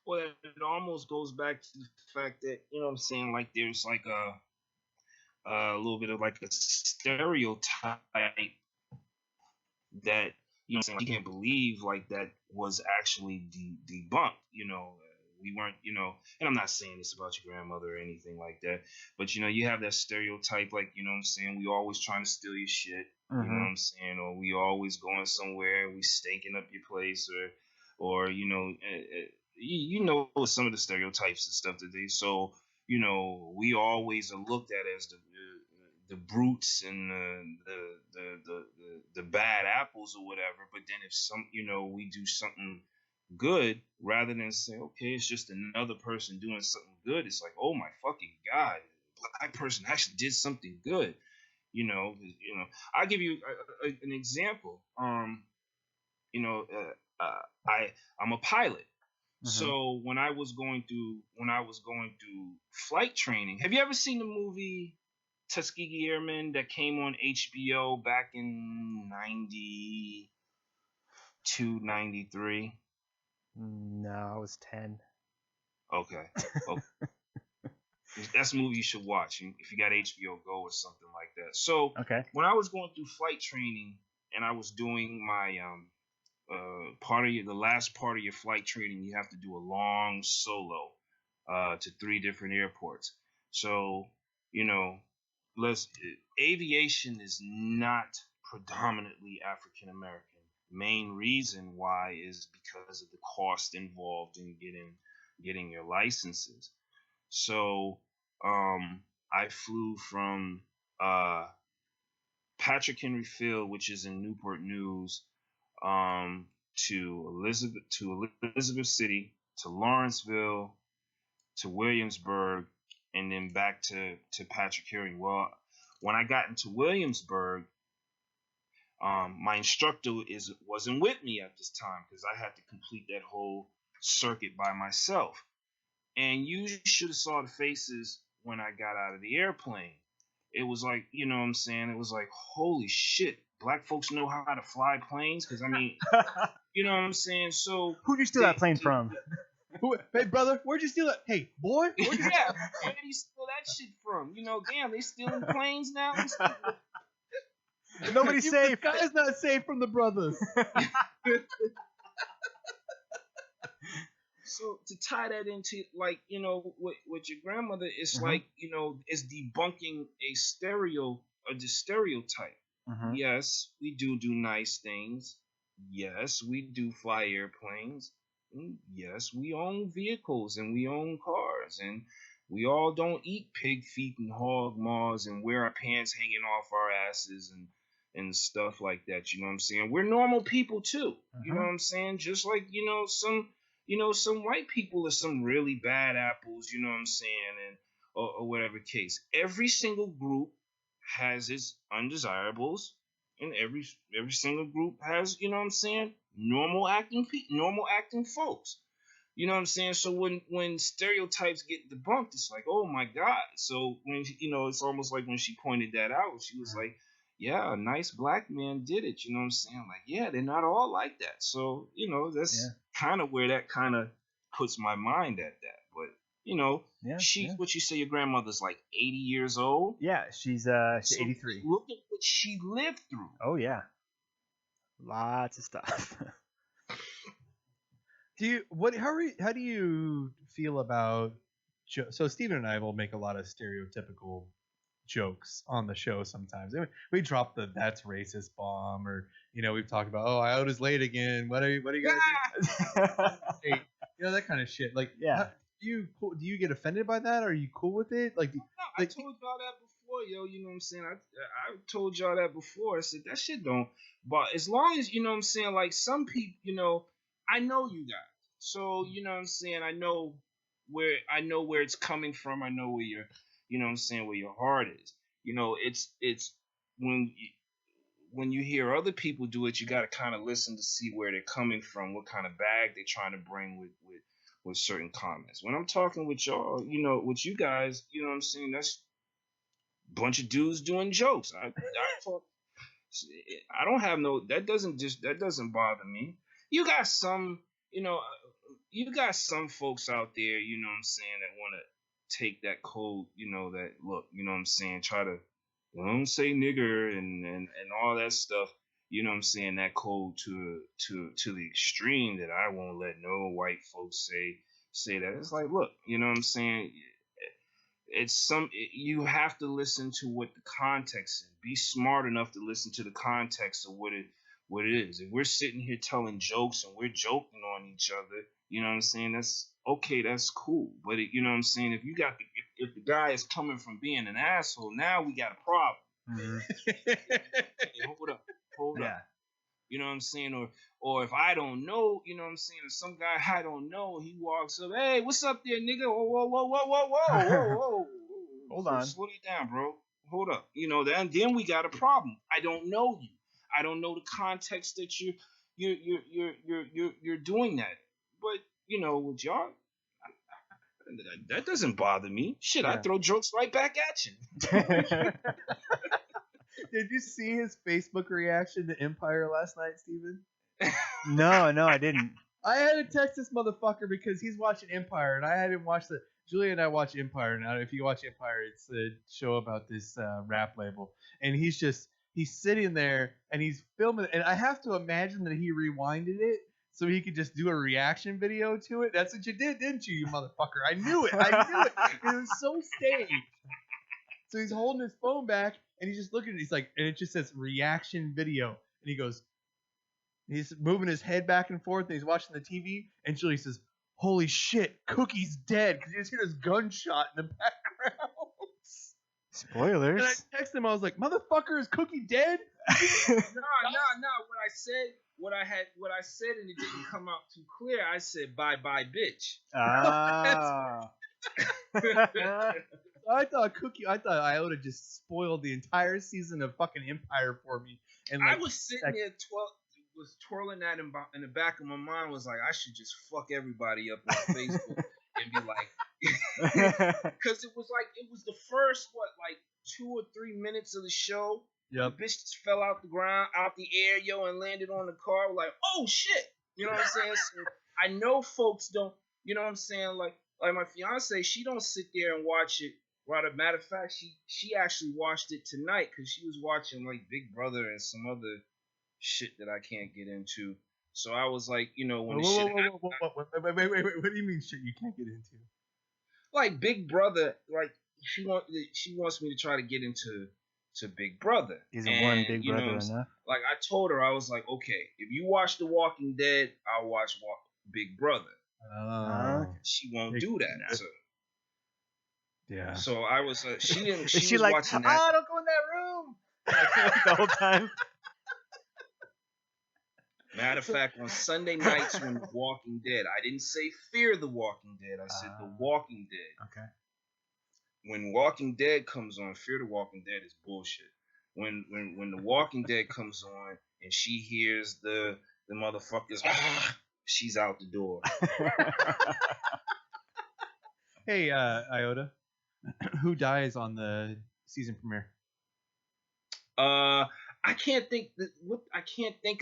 Well, it almost goes back to the fact that what I'm saying. Like there's like a little bit of like a stereotype that you can't believe like that was actually debunked. We weren't, and I'm not saying this about your grandmother or anything like that, but you have that stereotype, like what I'm saying, we always trying to steal your shit, you know what I'm saying, or we always going somewhere, we staking up your place, or some of the stereotypes and stuff that they so we always are looked at as the brutes and the bad apples or whatever. But then if we do something good, rather than say, okay, it's just another person doing something good, it's like, oh my fucking god, black person actually did something good. I'll give you an example. I'm a pilot. So when I was going through flight training, have you ever seen the movie Tuskegee Airmen that came on HBO back in 92, 93? No, I was 10. Okay. That's a movie you should watch if you got HBO Go or something like that. So Okay. when I was going through flight training and I was doing my the last part of your flight training, you have to do a long solo to 3 different airports. So aviation is not predominantly African American. Main reason why is because of the cost involved in getting your licenses. So I flew from Patrick Henry Field, which is in Newport News, to Elizabeth City, to Lawrenceville, to Williamsburg, and then back to Patrick Henry. Well, when I got into Williamsburg, my instructor wasn't with me at this time because I had to complete that whole circuit by myself. And you should have saw the faces when I got out of the airplane. It was like, you know what I'm saying? It was like, holy shit, black folks know how to fly planes? Because, I mean, you know what I'm saying? So who'd you steal that plane from? Hey, brother, where'd you steal it? Hey, boy, where'd you yeah, where did you steal that shit from? Damn, they stealing planes now? Nobody's safe. The guy's not safe from the brothers. So to tie that into like with your grandmother, it's Mhm. like it's debunking the stereotype. Mhm. Yes, we do nice things. Yes, we do fly airplanes. Yes, we own vehicles and we own cars and we all don't eat pig feet and hog maws and wear our pants hanging off our asses and stuff like that. You know what I'm saying? We're normal people too. You know what I'm saying? Just like some white people are some really bad apples. You know what I'm saying? And or whatever case. Every single group has its undesirables, and every single group has what I'm saying, normal acting folks. You know what I'm saying? So when stereotypes get debunked, it's like, oh my god. So when it's almost like when she pointed that out, she was like, yeah, a nice black man did it. You know what I'm saying? Like, yeah, they're not all like that. So that's kind of where that kind of puts my mind at that. But what you say, your grandmother's like 80 years old. Yeah, she's 83. Look at what she lived through. Oh yeah, lots of stuff. How do you feel about so Steven and I will make a lot of stereotypical jokes on the show sometimes. I mean, we drop the "that's racist" bomb, or we've talked about, oh, Iota's late again. What are you gonna do? Hey, that kind of shit. Like, Yeah. do you get offended by that? Are you cool with it? Like, I told y'all that before, yo. You know what I'm saying? I told y'all that before. I said that shit don't. But as long as you know what I'm saying, like some people, I know you guys, so you know what I'm saying. I know where it's coming from. I know where you know what I'm saying, where your heart is. It's when you hear other people do it, you got to kind of listen to see where they're coming from, what kind of bag they're trying to bring with certain comments. When I'm talking with y'all, with you guys, you know what I'm saying, that's a bunch of dudes doing jokes. I don't have no, that doesn't bother me. You got some, you got some folks out there, you know what I'm saying, that want to take that code, that look, you know what I'm saying, try to don't say nigger and all that stuff, you know what I'm saying, that code to the extreme that I won't let no white folks say that. It's like, look, you know what I'm saying, you have to listen to what the context is. Be smart enough to listen to the context of what it is. If we're sitting here telling jokes and we're joking on each other, you know what I'm saying, that's okay, that's cool. But you know what I'm saying, if the guy is coming from being an asshole, now we got a problem. Hey, hold up. You know what I'm saying? Or if I don't know, you know what I'm saying, if some guy I don't know, he walks up, hey, what's up there, nigga? Whoa. Hold on. Slow it down, bro. Hold up. Then we got a problem. I don't know you. I don't know the context that you're doing that. But with y'all, that doesn't bother me. Shit, I throw jokes right back at you. Did you see his Facebook reaction to Empire last night, Steven? No, I didn't. I had to text this motherfucker because he's watching Empire, and I hadn't watched it. Julia and I watch Empire now. If you watch Empire, it's a show about this rap label, and he's sitting there and he's filming it, and I have to imagine that he rewinded it so he could just do a reaction video to it. That's what you did, didn't you motherfucker? I knew it. It was so staged. So he's holding his phone back, and he's just looking at it. He's like, and it just says reaction video. And he goes, he's moving his head back and forth, and he's watching the TV. And Julie says, holy shit, Cookie's dead. Because you just hear this gunshot in the background. Spoilers. And I texted him, I was like, motherfucker, is Cookie dead? No. What I said, and it didn't come out too clear. I said, bye, bitch. Ah. I thought Iota just spoiled the entire season of fucking Empire for me. And I was sitting there twirling that in the back of my mind, was like, I should just fuck everybody up on Facebook and be like, because it was the first 2 or 3 minutes of the show. Yep. The bitch just fell out the air, and landed on the car. Like, oh shit, you know what I'm saying? So I know folks don't, you know what I'm saying? Like my fiance, she don't sit there and watch it. Right, a matter of fact, she actually watched it tonight because she was watching like Big Brother and some other shit that I can't get into. So I was like, you know, when Whoa, the whoa, shit whoa, whoa, whoa, whoa, whoa, wait. What do you mean shit you can't get into? like Big Brother, like she wants me to try to get into Big Brother. Isn't and one Big you know Brother what I'm saying? enough? Like I told her, I was like, okay, if you watch The Walking Dead, I'll watch Big Brother. Oh, She won't Big- do that. no. yeah. So I was she didn't Is she she was like, watching that. don't go in that room like, the whole time? Matter of fact, on Sunday nights when The Walking Dead, I didn't say Fear the Walking Dead. I said The Walking Dead. Okay. When Walking Dead comes on, Fear the Walking Dead is bullshit. When The Walking Dead comes on and she hears the motherfuckers, she's out the door. Hey, Iota, who dies on the season premiere? I can't think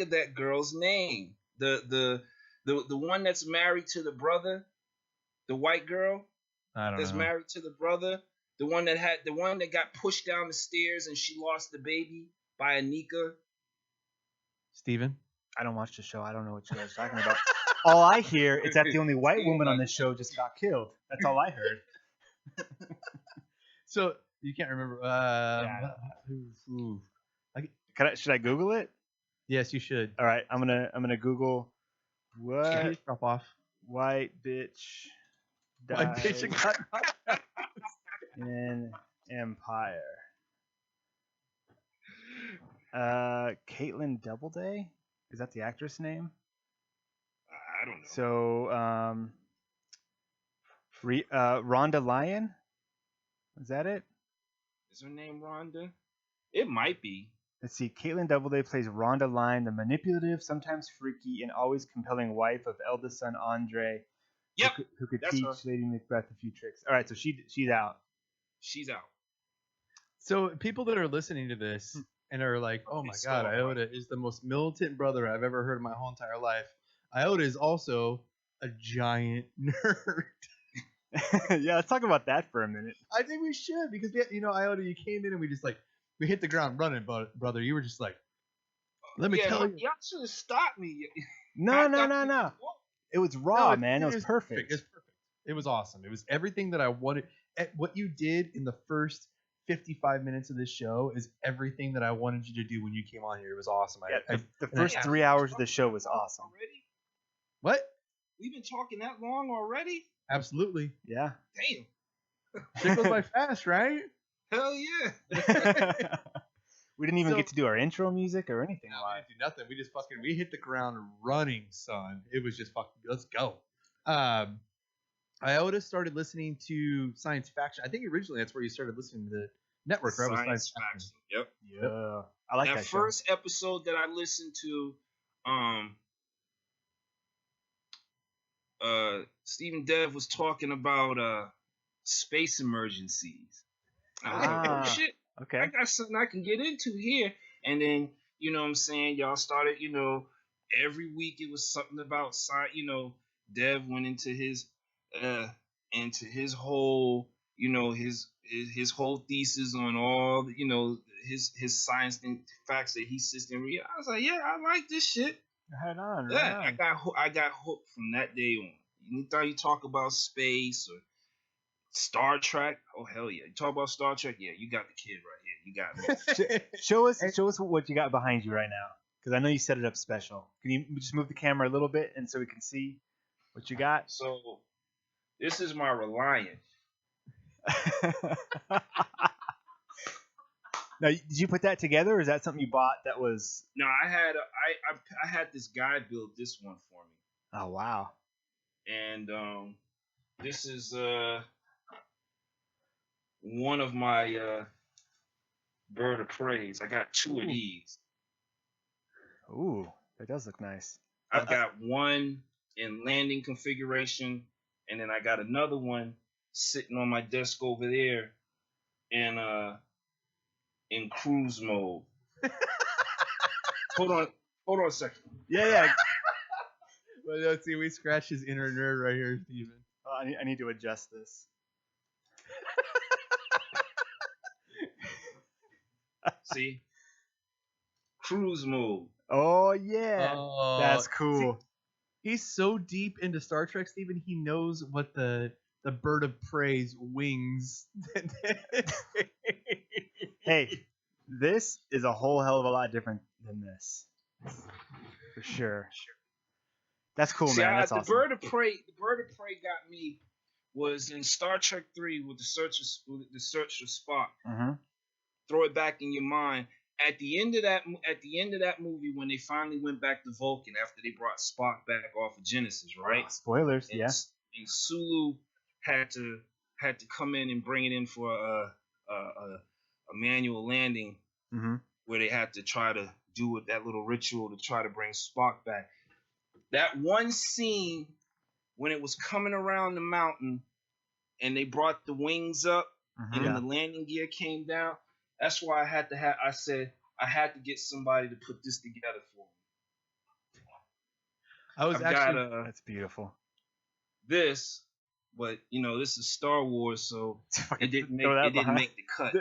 of that girl's name. The one that's married to the brother, the white girl I don't that's know. married to the brother, the one that got pushed down the stairs and she lost the baby by Anika. Steven? I don't watch the show. I don't know what you guys are talking about. All I hear is that the only white woman on this show just got killed. That's all I heard. So you can't remember. Yeah. Ooh. Should I Google it? Yes, you should. All right, I'm gonna Google what Please drop off. white bitch White died bitch got in Empire. Caitlin Doubleday? Is that the actress name? I don't know. So, Rhonda Lyon? Is that it? Is her name Rhonda? It might be. Let's see. Caitlin Doubleday plays Rhonda Lyon, the manipulative, sometimes freaky, and always compelling wife of eldest son Andre, Yep, who could that's teach her. Lady Macbeth a few tricks. All right, so she's out. She's out. So people that are listening to this and are like, "Oh my God, Iota is the most militant brother I've ever heard in my whole entire life." Iota is also a giant nerd. Yeah, let's talk about that for a minute. I think we should because Iota, you came in and we hit the ground running, brother. You were just like, "Let me tell you." Y'all should have stopped me. No. It was raw, man. It was perfect. It's perfect. It was awesome. It was everything that I wanted. What you did in the first 55 minutes of this show is everything that I wanted you to do when you came on here. It was awesome. Yeah, the first 3 hours of the show was awesome. Already? What? We've been talking that long already? Absolutely. Yeah. Damn. Shit goes by fast, right? Hell yeah. We didn't even So- get to do our intro music or anything No, we live. didn't do nothing. We just we hit the ground running, son. It was just fucking, let's go. Iota started listening to science faction. I think originally that's where you started listening to the network, right? Was Science Faction. Yep. Yeah. I like that That show. first episode that I listened to, Stephen Dev was talking about space emergencies. I was like, oh shit, I Okay. got something I can get into here. And then, you know what I'm saying, y'all started, every week it was something about science, Dev went into his whole, his whole thesis on all, his science facts that he sits and read. I was like, yeah, I like this shit. Right on. Yeah, Right on. I got hooked from that day on. Anytime you talk about space or Star Trek, oh hell yeah! You talk about Star Trek, yeah, you got the kid right here. You got me. Show us what you got behind you right now, because I know you set it up special. Can you just move the camera a little bit and so we can see what you got? So this is my Reliant. Now, did you put that together, or is that something you bought that was? No, I had this guy build this one for me, Oh wow! and this is one of my bird of praise. I got two of these. Ooh, that does look nice. I've got one in landing configuration, and then I got another one sitting on my desk over there in cruise mode. Hold on a second. Yeah. Well, let's see. We scratched his inner nerd right here, Steven. I need to adjust this. See? Cruise mode. Oh yeah, that's See, cool. he's so deep into Star Trek, Steven. He knows what the bird of prey's wings. Hey, this is a whole hell of a lot different than this, for sure. That's cool, See, man. That's the awesome. bird of prey. The bird of prey got me was in Star Trek 3 with the search of Spock. Mm-hmm. Throw it back in your mind. At the end of that movie, when they finally went back to Vulcan after they brought Spock back off of Genesis, right? Spoilers, And, yeah. and Sulu had to come in and bring it in for a manual landing, Mm-hmm. where they had to try to do that little ritual to try to bring Spock back. That one scene when it was coming around the mountain and they brought the wings up and then the landing gear came down. That's why I said I had to get somebody to put this together for me. That's beautiful. This, but this is Star Wars, so it didn't make the cut.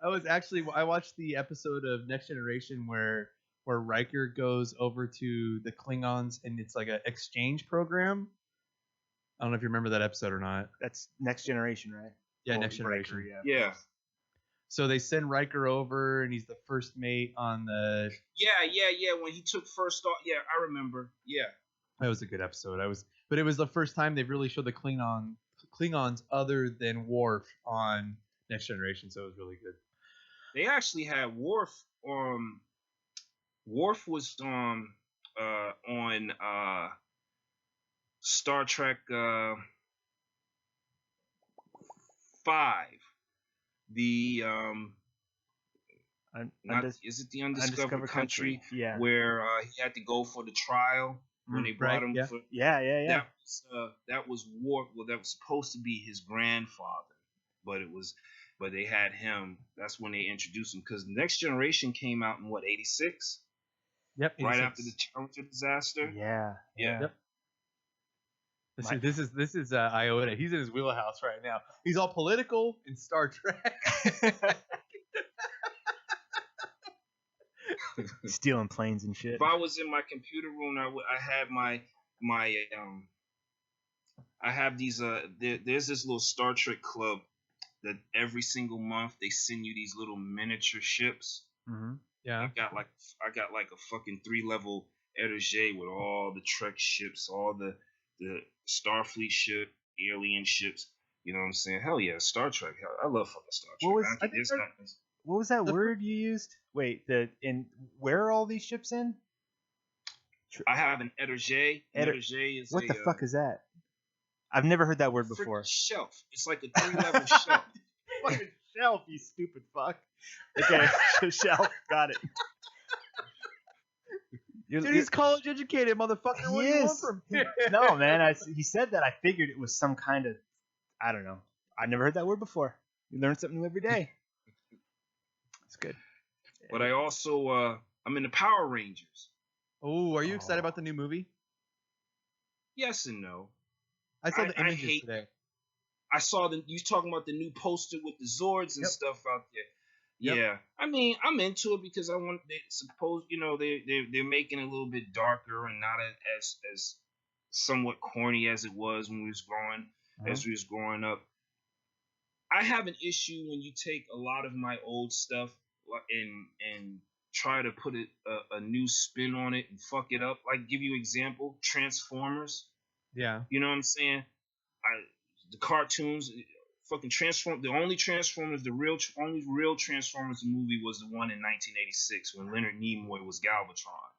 I watched the episode of Next Generation where Riker goes over to the Klingons and it's like an exchange program. I don't know if you remember that episode or not. That's Next Generation, right? Yeah, Next Generation. Yeah. So they send Riker over and he's the first mate on the. Yeah. When he took first off, yeah, I remember. Yeah. That was a good episode. But it was the first time they've really showed the Klingons other than Worf on Next Generation, so it was really good. They actually had Worf. Worf was on Star Trek 5. The is it the Undiscovered Country? Yeah. Where he had to go for the trial when they brought him. Yeah. For, yeah. That was Worf. Well, that was supposed to be his grandfather, but they had him. That's when they introduced him because the Next Generation came out in what 86. Yep. 86. Right after the Challenger disaster. Yeah. Yep. This is Iota. He's in his wheelhouse right now. He's all political in Star Trek. Stealing planes and shit. If I was in my computer room, I had my I have these there's this little Star Trek club that every single month they send you these little miniature ships. Mm-hmm. Yeah. I got like a fucking 3-level étagère with all the Trek ships, all the Starfleet ship, alien ships. You know what I'm saying? Hell yeah, Star Trek. Hell, I love fucking Star Trek. What was that word you used? Wait, where are all these ships in? I have an étagère. Étagère is what the fuck is that? I've never heard that word before. Shelf. It's like a 3-level shelf. Fucking shelf, you stupid fuck. Okay, shelf. Got it. Dude, he's college educated, motherfucker. What do you want from him? No, man. He said that. I figured it was some kind of, I don't know. I never heard that word before. You learn something new every day. It's good. But I also, I'm in the Power Rangers. Oh, are you excited about the new movie? Yes and no. I saw the images today. I saw you talking about the new poster with the Zords and stuff out there. Yep. Yeah, I mean, I'm into it because they're making it a little bit darker and not as somewhat corny as it was when we was growing up. I have an issue when you take a lot of my old stuff and try to put a new spin on it and fuck it up. Like, give you example, Transformers. Yeah. You know what I'm saying? The cartoons. Fucking Transform. The only Transformers, only real Transformers movie was the one in 1986 when Leonard Nimoy was Galvatron.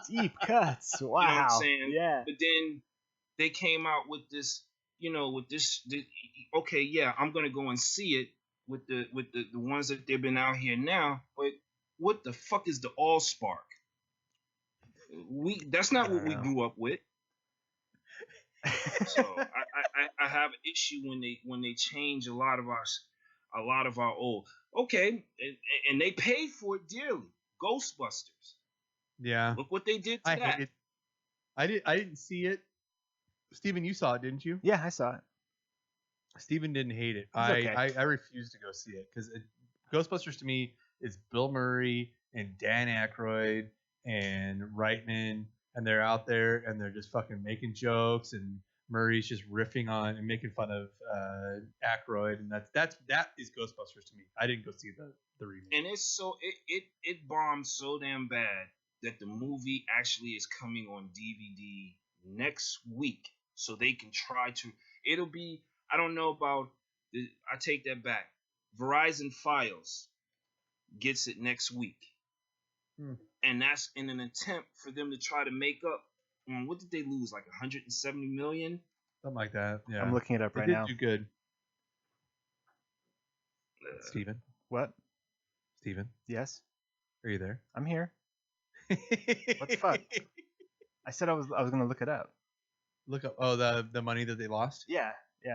Deep cuts. Wow. You know what I'm saying? Yeah. But then they came out with this. Okay, yeah, I'm gonna go and see it with the ones that they've been out here now. But what the fuck is the Allspark? That's not what we grew up with. So I have an issue when they change a lot of our old. Okay, and they paid for it dearly. Ghostbusters. Yeah. Look what they did to that. I didn't see it. Steven, you saw it, didn't you? Yeah, I saw it. Steven didn't hate it. Okay. I refused to go see it because Ghostbusters to me is Bill Murray and Dan Aykroyd and Reitman, and they're out there and they're just fucking making jokes, and Murray's just riffing on and making fun of Aykroyd, and that is Ghostbusters to me. I didn't go see the remake. And it's so it bombed so damn bad that the movie actually is coming on DVD next week, so they can try to. It'll be. I don't know about. I take that back. Verizon Files gets it next week, and that's in an attempt for them to try to make up. What did they lose? Like 170 million. Something like that. Yeah. I'm looking it up right They now. did do good. Steven? What? Steven? Yes, Are you there? I'm here. What the fuck? I said I was going to look it up. Look up. Oh, the money that they lost. Yeah.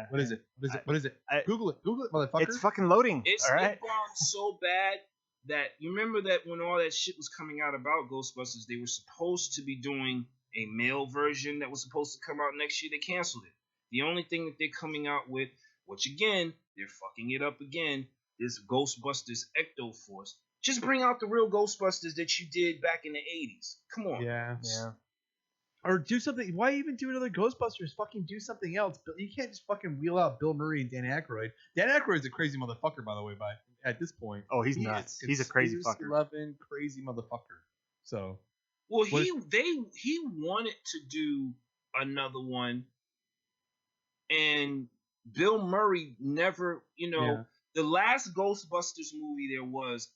What is it? What is it? I- Google it, motherfucker. It's fucking loading. It all right. bombed so bad that you remember that when all that shit was coming out about Ghostbusters, they were supposed to be doing a male version that was supposed to come out next year. They canceled it. The only thing that they're coming out with, which again, they're fucking it up again, is Ghostbusters Ecto Force. Just bring out the real Ghostbusters that you did back in the 80s. Come on. Yeah. Yeah. Or do something. Why even do another Ghostbusters? Fucking do something else. But you can't just fucking wheel out Bill Murray and Dan Aykroyd. Dan Aykroyd's a crazy motherfucker, by the way. At this point, Oh, he's He nuts. is He's a crazy conspiracy fucker. loving, crazy motherfucker. So Well, What he wanted to do another one, and Bill Murray never. Yeah. The last Ghostbusters movie there was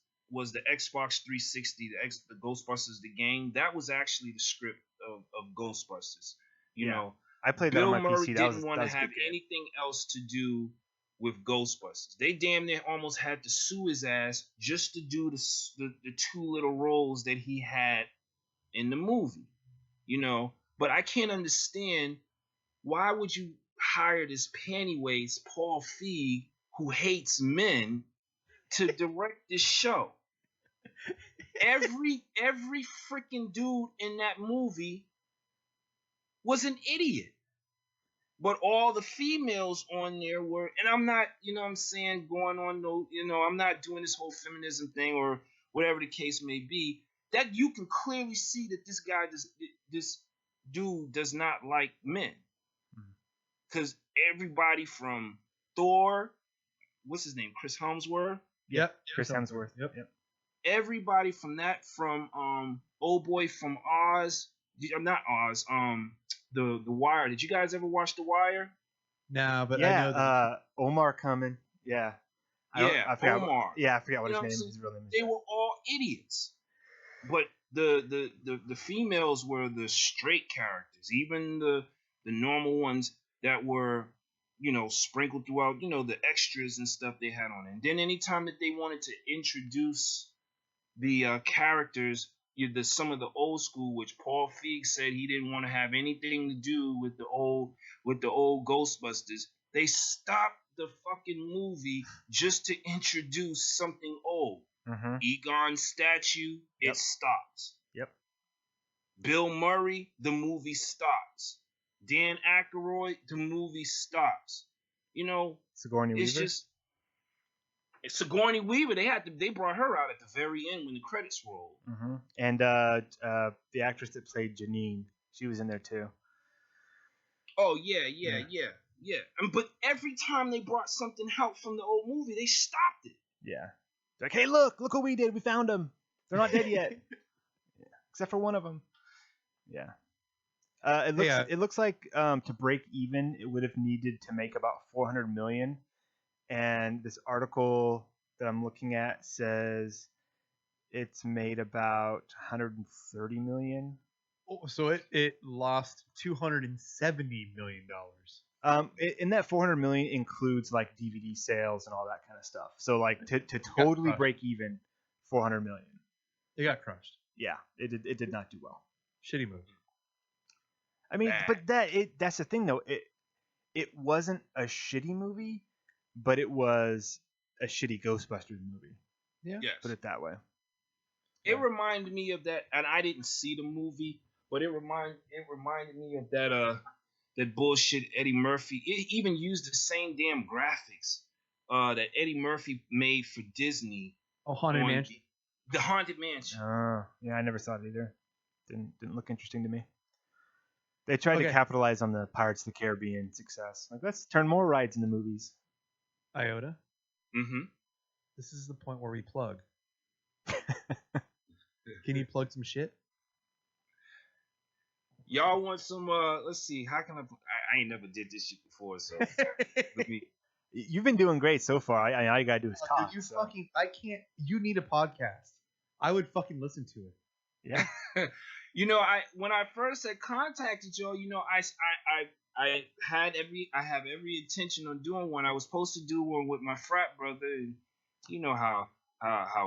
the Xbox 360, the Ghostbusters the game. That was actually the script of Ghostbusters. You Yeah. know, I played that Bill on my Murray PC. didn't want to a have good game. anything else to do with Ghostbusters. They damn near almost had to sue his ass just to do the two little roles that he had in the movie. But I can't understand, why would you hire this pantyweights Paul Feig, who hates men, to direct this show? Every freaking dude in that movie was an idiot. But all the females on there were, and I'm not, what I'm saying, going on no, I'm not doing this whole feminism thing or whatever the case may be. That you can clearly see that this dude does not like men. Because everybody from Thor, what's his name, Chris Hemsworth? Yep. Chris Hemsworth. Yep. Everybody from old boy from Oz, not Oz, the Wire. Did you guys ever watch The Wire? No, but I Yeah. know that. Omar coming. Yeah. I forgot Omar. I forgot what You know his what name is. Really. They were all idiots. But the females were the straight characters, even the normal ones that were, sprinkled throughout, the extras and stuff they had on it. And then anytime that they wanted to introduce the characters, some of the old school, which Paul Feig said he didn't want to have anything to do with the old Ghostbusters, they stopped the fucking movie just to introduce something old. Mm-hmm. Egon's statue, Yep. it stops. Yep. Bill Murray, the movie stops. Dan Aykroyd, the movie stops. Sigourney It's Weaver. just Sigourney Weaver. They brought her out at the very end when the credits rolled. Mm-hmm. And the actress that played Janine, she was in there too. Oh yeah. But every time they brought something out from the old movie, they stopped it. Yeah. They're like, hey, look what we did. We found them. They're not dead yet, except for one of them. Yeah. It looks like to break even, it would have needed to make about 400 million. And this article that I'm looking at says it's made about 130 million. Oh, so it lost $270 million. In that 400 million includes like DVD sales and all that kind of stuff. So like to totally break even, 400 million. They got crushed. Yeah, it did not do well. Shitty movie. I mean, Bad. but that's the thing though. It wasn't a shitty movie, but it was a shitty Ghostbusters movie. Yeah. Yes. Put it that way. It reminded me of that, and I didn't see the movie, but it reminded me of that bullshit Eddie Murphy. It even used the same damn graphics that Eddie Murphy made for Disney. Oh, Haunted on Mansion. The Haunted Mansion. Yeah, I never saw it either. Didn't look interesting to me. They tried to Okay. capitalize on the Pirates of the Caribbean success. Like, let's turn more rides into movies. Iota. Mm-hmm. This is the point where we plug. Can you plug some shit? Y'all want some? Let's see. How can I ain't never did this shit before, so let me. You've been doing great so far. All you gotta do is Dude, talk. you so. fucking, I can't. You need a podcast. I would fucking listen to it. Yeah. You know, when I first had contacted y'all, you know, I have every intention on doing one. I was supposed to do one with my frat brother, and you know how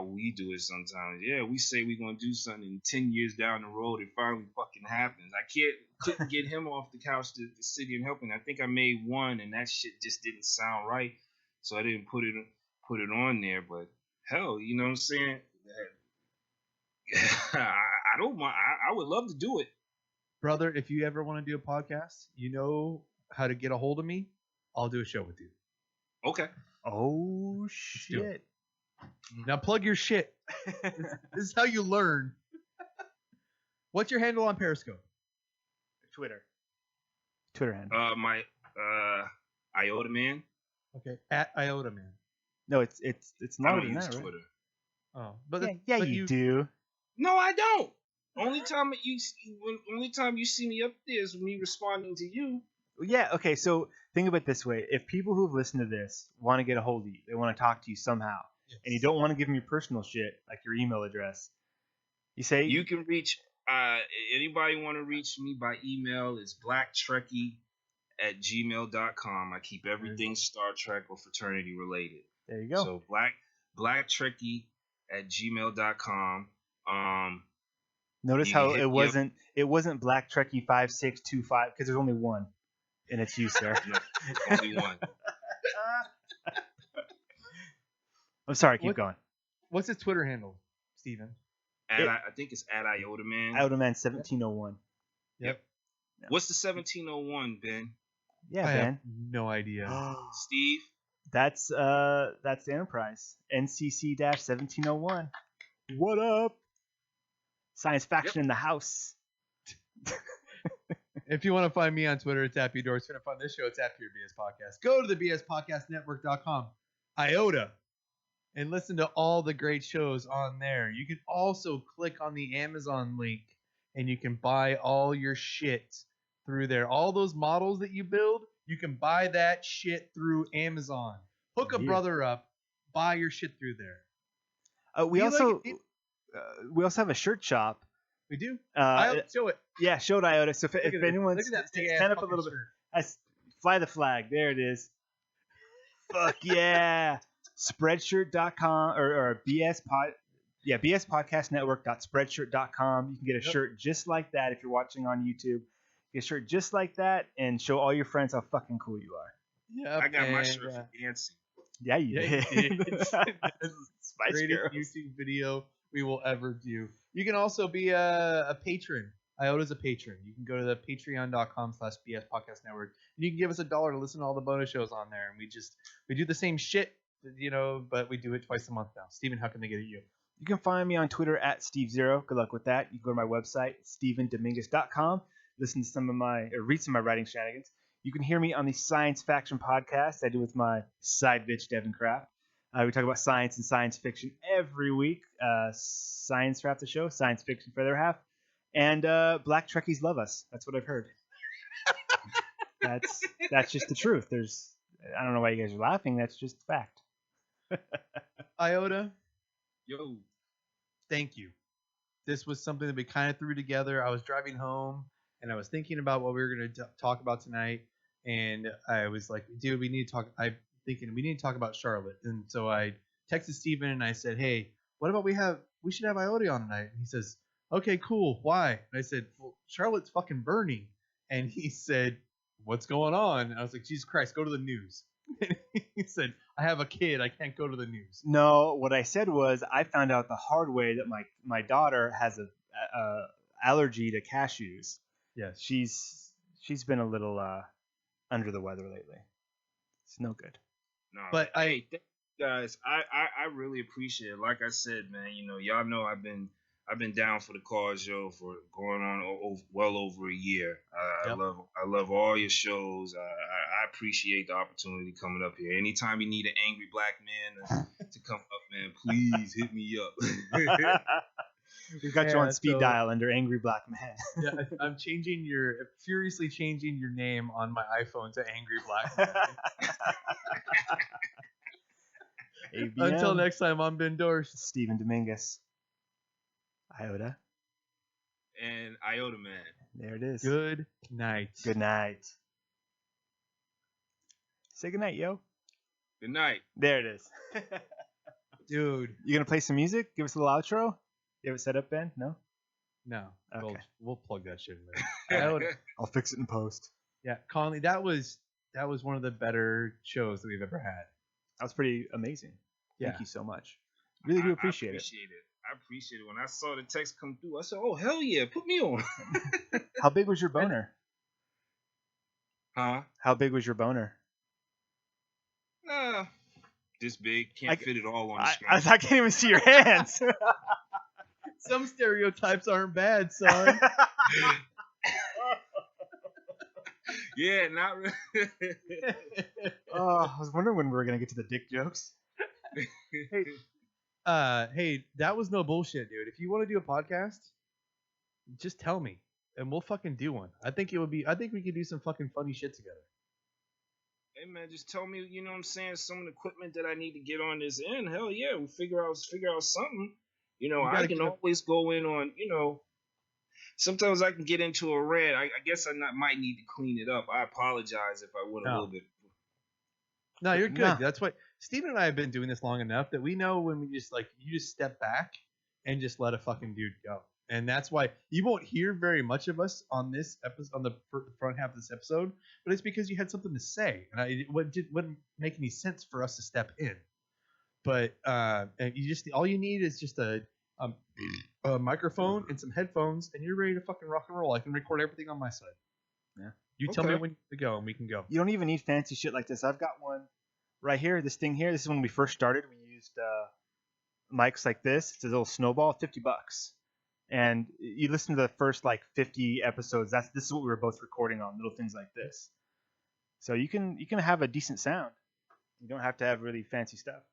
we do it sometimes. Yeah, we say we're gonna do something, and 10 years down the road, it finally fucking happens. Couldn't get him off the couch to sit here and help him. I think I made one, and that shit just didn't sound right, so I didn't put it on there. But hell, you know what I'm saying? I don't mind. I would love to do it. Brother, if you ever want to do a podcast, you know how to get a hold of me. I'll do a show with you. Okay. Oh do it. shit. Now plug your shit. This is how you learn. What's your handle on Periscope? Twitter handle. My Iota Man. Okay, at Iota Man. No, it's I longer don't than use that, right? Twitter. Oh, but Yeah, but you do. No, I don't. Only time you see me up there is me responding to you. Yeah, okay, so think about it this way. If people who've listened to this want to get a hold of you, they want to talk to you somehow, and you don't want to give them your personal shit, like your email address, you say... You can reach, anybody want to reach me by email is blacktrekkie@gmail.com. I keep everything Star Trek or fraternity related. There you go. So blacktrekkie@gmail.com. Notice you how can hit it me up. wasn't Black Trekkie 5625, because there's only one in its use there. Yeah, only one. I'm sorry, keep going. What's his Twitter handle, Steven? I think it's at Iota Man. Iota Man 1701. Yep. What's the 1701, Ben? Yeah, I Ben. have no idea. Steve? That's the Enterprise. NCC-1701. What up? Science faction in the house. If you want to find me on Twitter, it's at BDoors. If you want to find this show, it's at Pure BS Podcast. Go to the BSPodcastNetwork.com, Iota, and listen to all the great shows on there. You can also click on the Amazon link, and you can buy all your shit through there. All those models that you build, you can buy that shit through Amazon. Hook a brother up, buy your shit through there. We Do you also like we also have a shirt shop. We do. Show it. Yeah, show it, Iota. So if anyone's look at that big stand ass up a little bit, shirt. fly the flag. There it is. Fuck yeah! Spreadshirt.com or bspodcastnetwork.spreadshirt.com. You can get a shirt just like that if you're watching on YouTube. Get a shirt just like that and show all your friends how fucking cool you are. Yeah, I got my shirt for Nancy. Yeah, you did. Spice Greatest Girls. YouTube video we will ever do. You can also be a patron. Iota's a patron. You can go to the patreon.com/BS Podcast Network, and you can give us $1 to listen to all the bonus shows on there. And we do the same shit, but we do it twice a month now. Steven, how can they get at you? You can find me on Twitter at SteveZero. Good luck with that. You can go to my website, StevenDominguez.com. Read some of my writing shenanigans. You can hear me on the Science Faction podcast I do with my side bitch, Devin Kraft. We talk about science and science fiction every week. Science for half the show, science fiction for their half. And Black Trekkies love us. That's what I've heard. That's just the truth. I don't know why you guys are laughing. That's just fact. Iota, Yo. thank you. This was something that we kind of threw together. I was driving home, and I was thinking about what we were going to talk about tonight. And I was like, dude, we need to talk. I'm thinking we need to talk about Charlotte. And so I texted Steven, and I said, hey, what about we should have Iota on tonight? And he says, okay, cool. Why? And I said, well, Charlotte's fucking burning. And he said, what's going on? And I was like, Jesus Christ, go to the news. And he said, I have a kid. I can't go to the news. No, what I said was I found out the hard way that my daughter has a allergy to cashews. Yes. She's been a little under the weather lately. It's no good. No, But hey, thank you guys, I really appreciate it. Like I said, man, y'all know I've been down for the cause, yo, for going on well over a year. Yep. I love all your shows. I appreciate the opportunity coming up here. Anytime you need an angry black man to come up, man, please hit me up. We've got you on Yeah, speed so- dial under Angry Black Man. yeah, I'm furiously changing your name on my iPhone to Angry Black Man. ABM. Until next time, I'm Ben Dorsch. Steven Dominguez. Iota. And Iota Man. There it is. Good night. Good night. Say good night, yo. Good night. There it is. Dude. You gonna play some music? Give us a little outro? You have it set up, Ben? No? No. Okay. We'll plug that shit in there. I'll fix it in post. Yeah, Conley, that was one of the better shows that we've ever had. That was pretty amazing. Yeah. Thank you so much. Really do appreciate it. I appreciate it. When I saw the text come through, I said, "Oh hell yeah, put me on." How big was your boner? Huh? How big was your boner? Nah, this big. Can't fit it all on the screen. I can't even see your hands. Some stereotypes aren't bad, son. Yeah, not really. I was wondering when we were gonna get to the dick jokes. Hey, that was no bullshit, dude. If you want to do a podcast, just tell me, and we'll fucking do one. I think we could do some fucking funny shit together. Hey man, just tell me, you know what I'm saying, some of the equipment that I need to get on this end. Hell yeah, we'll figure out something. I can always go in on, sometimes I can get into a rant. I guess might need to clean it up. I apologize if I went a little bit. No, you're good. No. That's why Steven and I have been doing this long enough that we know when we just you just step back and just let a fucking dude go. And that's why you won't hear very much of us on this episode, on the front half of this episode, but it's because you had something to say, and it wouldn't make any sense for us to step in. But and all you need is just a microphone and some headphones, and you're ready to fucking rock and roll. I can record everything on my side. Yeah. You tell me when to go, and we can go. You don't even need fancy shit like this. I've got one right here. This thing here. This is when we first started. We used mics like this. It's a little snowball, $50. And you listen to the first 50 episodes. This is what we were both recording on, little things like this. So you can have a decent sound. You don't have to have really fancy stuff.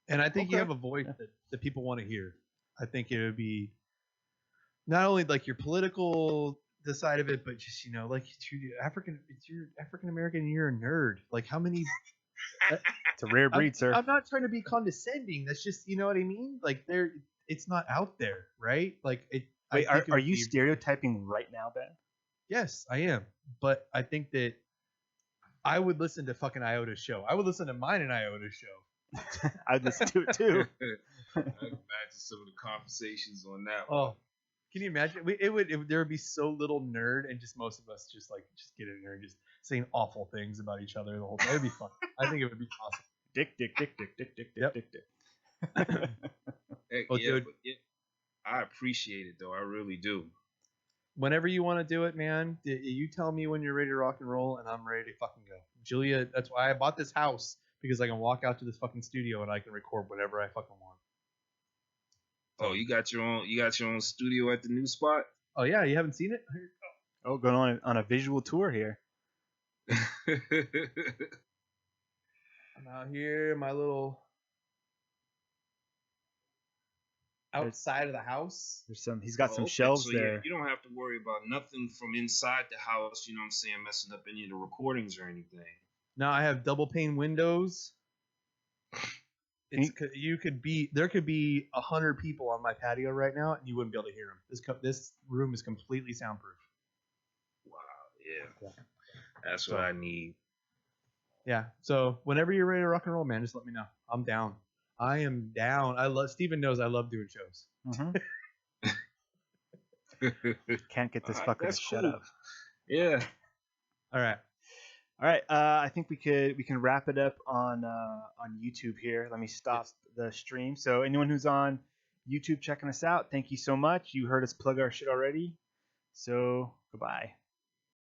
And I think you have a voice that people want to hear. I think it would be not only your political the side of it, but just you're African American, you're a nerd. How many? It's a rare breed, sir. I'm not trying to be condescending. That's just what I mean. It's not out there, right? Wait, are you stereotyping right now, Ben? Yes, I am. But I think that I would listen to fucking Iota's show. I would listen to mine and Iota's show. I'd listen to it too. I can imagine some of the conversations on that. Oh, can you imagine? There would be so little nerd, and just most of us just get in there and just saying awful things about each other the whole time. It'd be fun. I think it would be awesome. Dick, dick, dick, dick, dick, dick, Yep. dick, dick. Hey, Well, yeah, dude. but I appreciate it though. I really do. Whenever you want to do it, man, you tell me when you're ready to rock and roll, and I'm ready to fucking go. Julia, that's why I bought this house, because I can walk out to this fucking studio and I can record whatever I fucking want. Oh, you got your own studio at the new spot? Oh yeah, you haven't seen it? Oh, going on a visual tour here. I'm out here, my little outside of the house. He's got some Okay, shelves so there. Yeah, you don't have to worry about nothing from inside the house, you know what I'm saying, messing up any of the recordings or anything. Now I have double pane windows. There could be 100 people on my patio right now, and you wouldn't be able to hear them. This room is completely soundproof. Wow, yeah. That's what I need. Yeah. So whenever you're ready to rock and roll, man, just let me know. I'm down. I am down. Steven knows I love doing shows. Can't get this All right, fucker to that's shut cool. up. Yeah. All right. All right. I think we can wrap it up on YouTube here. Let me stop the stream. So anyone who's on YouTube checking us out, thank you so much. You heard us plug our shit already. So goodbye.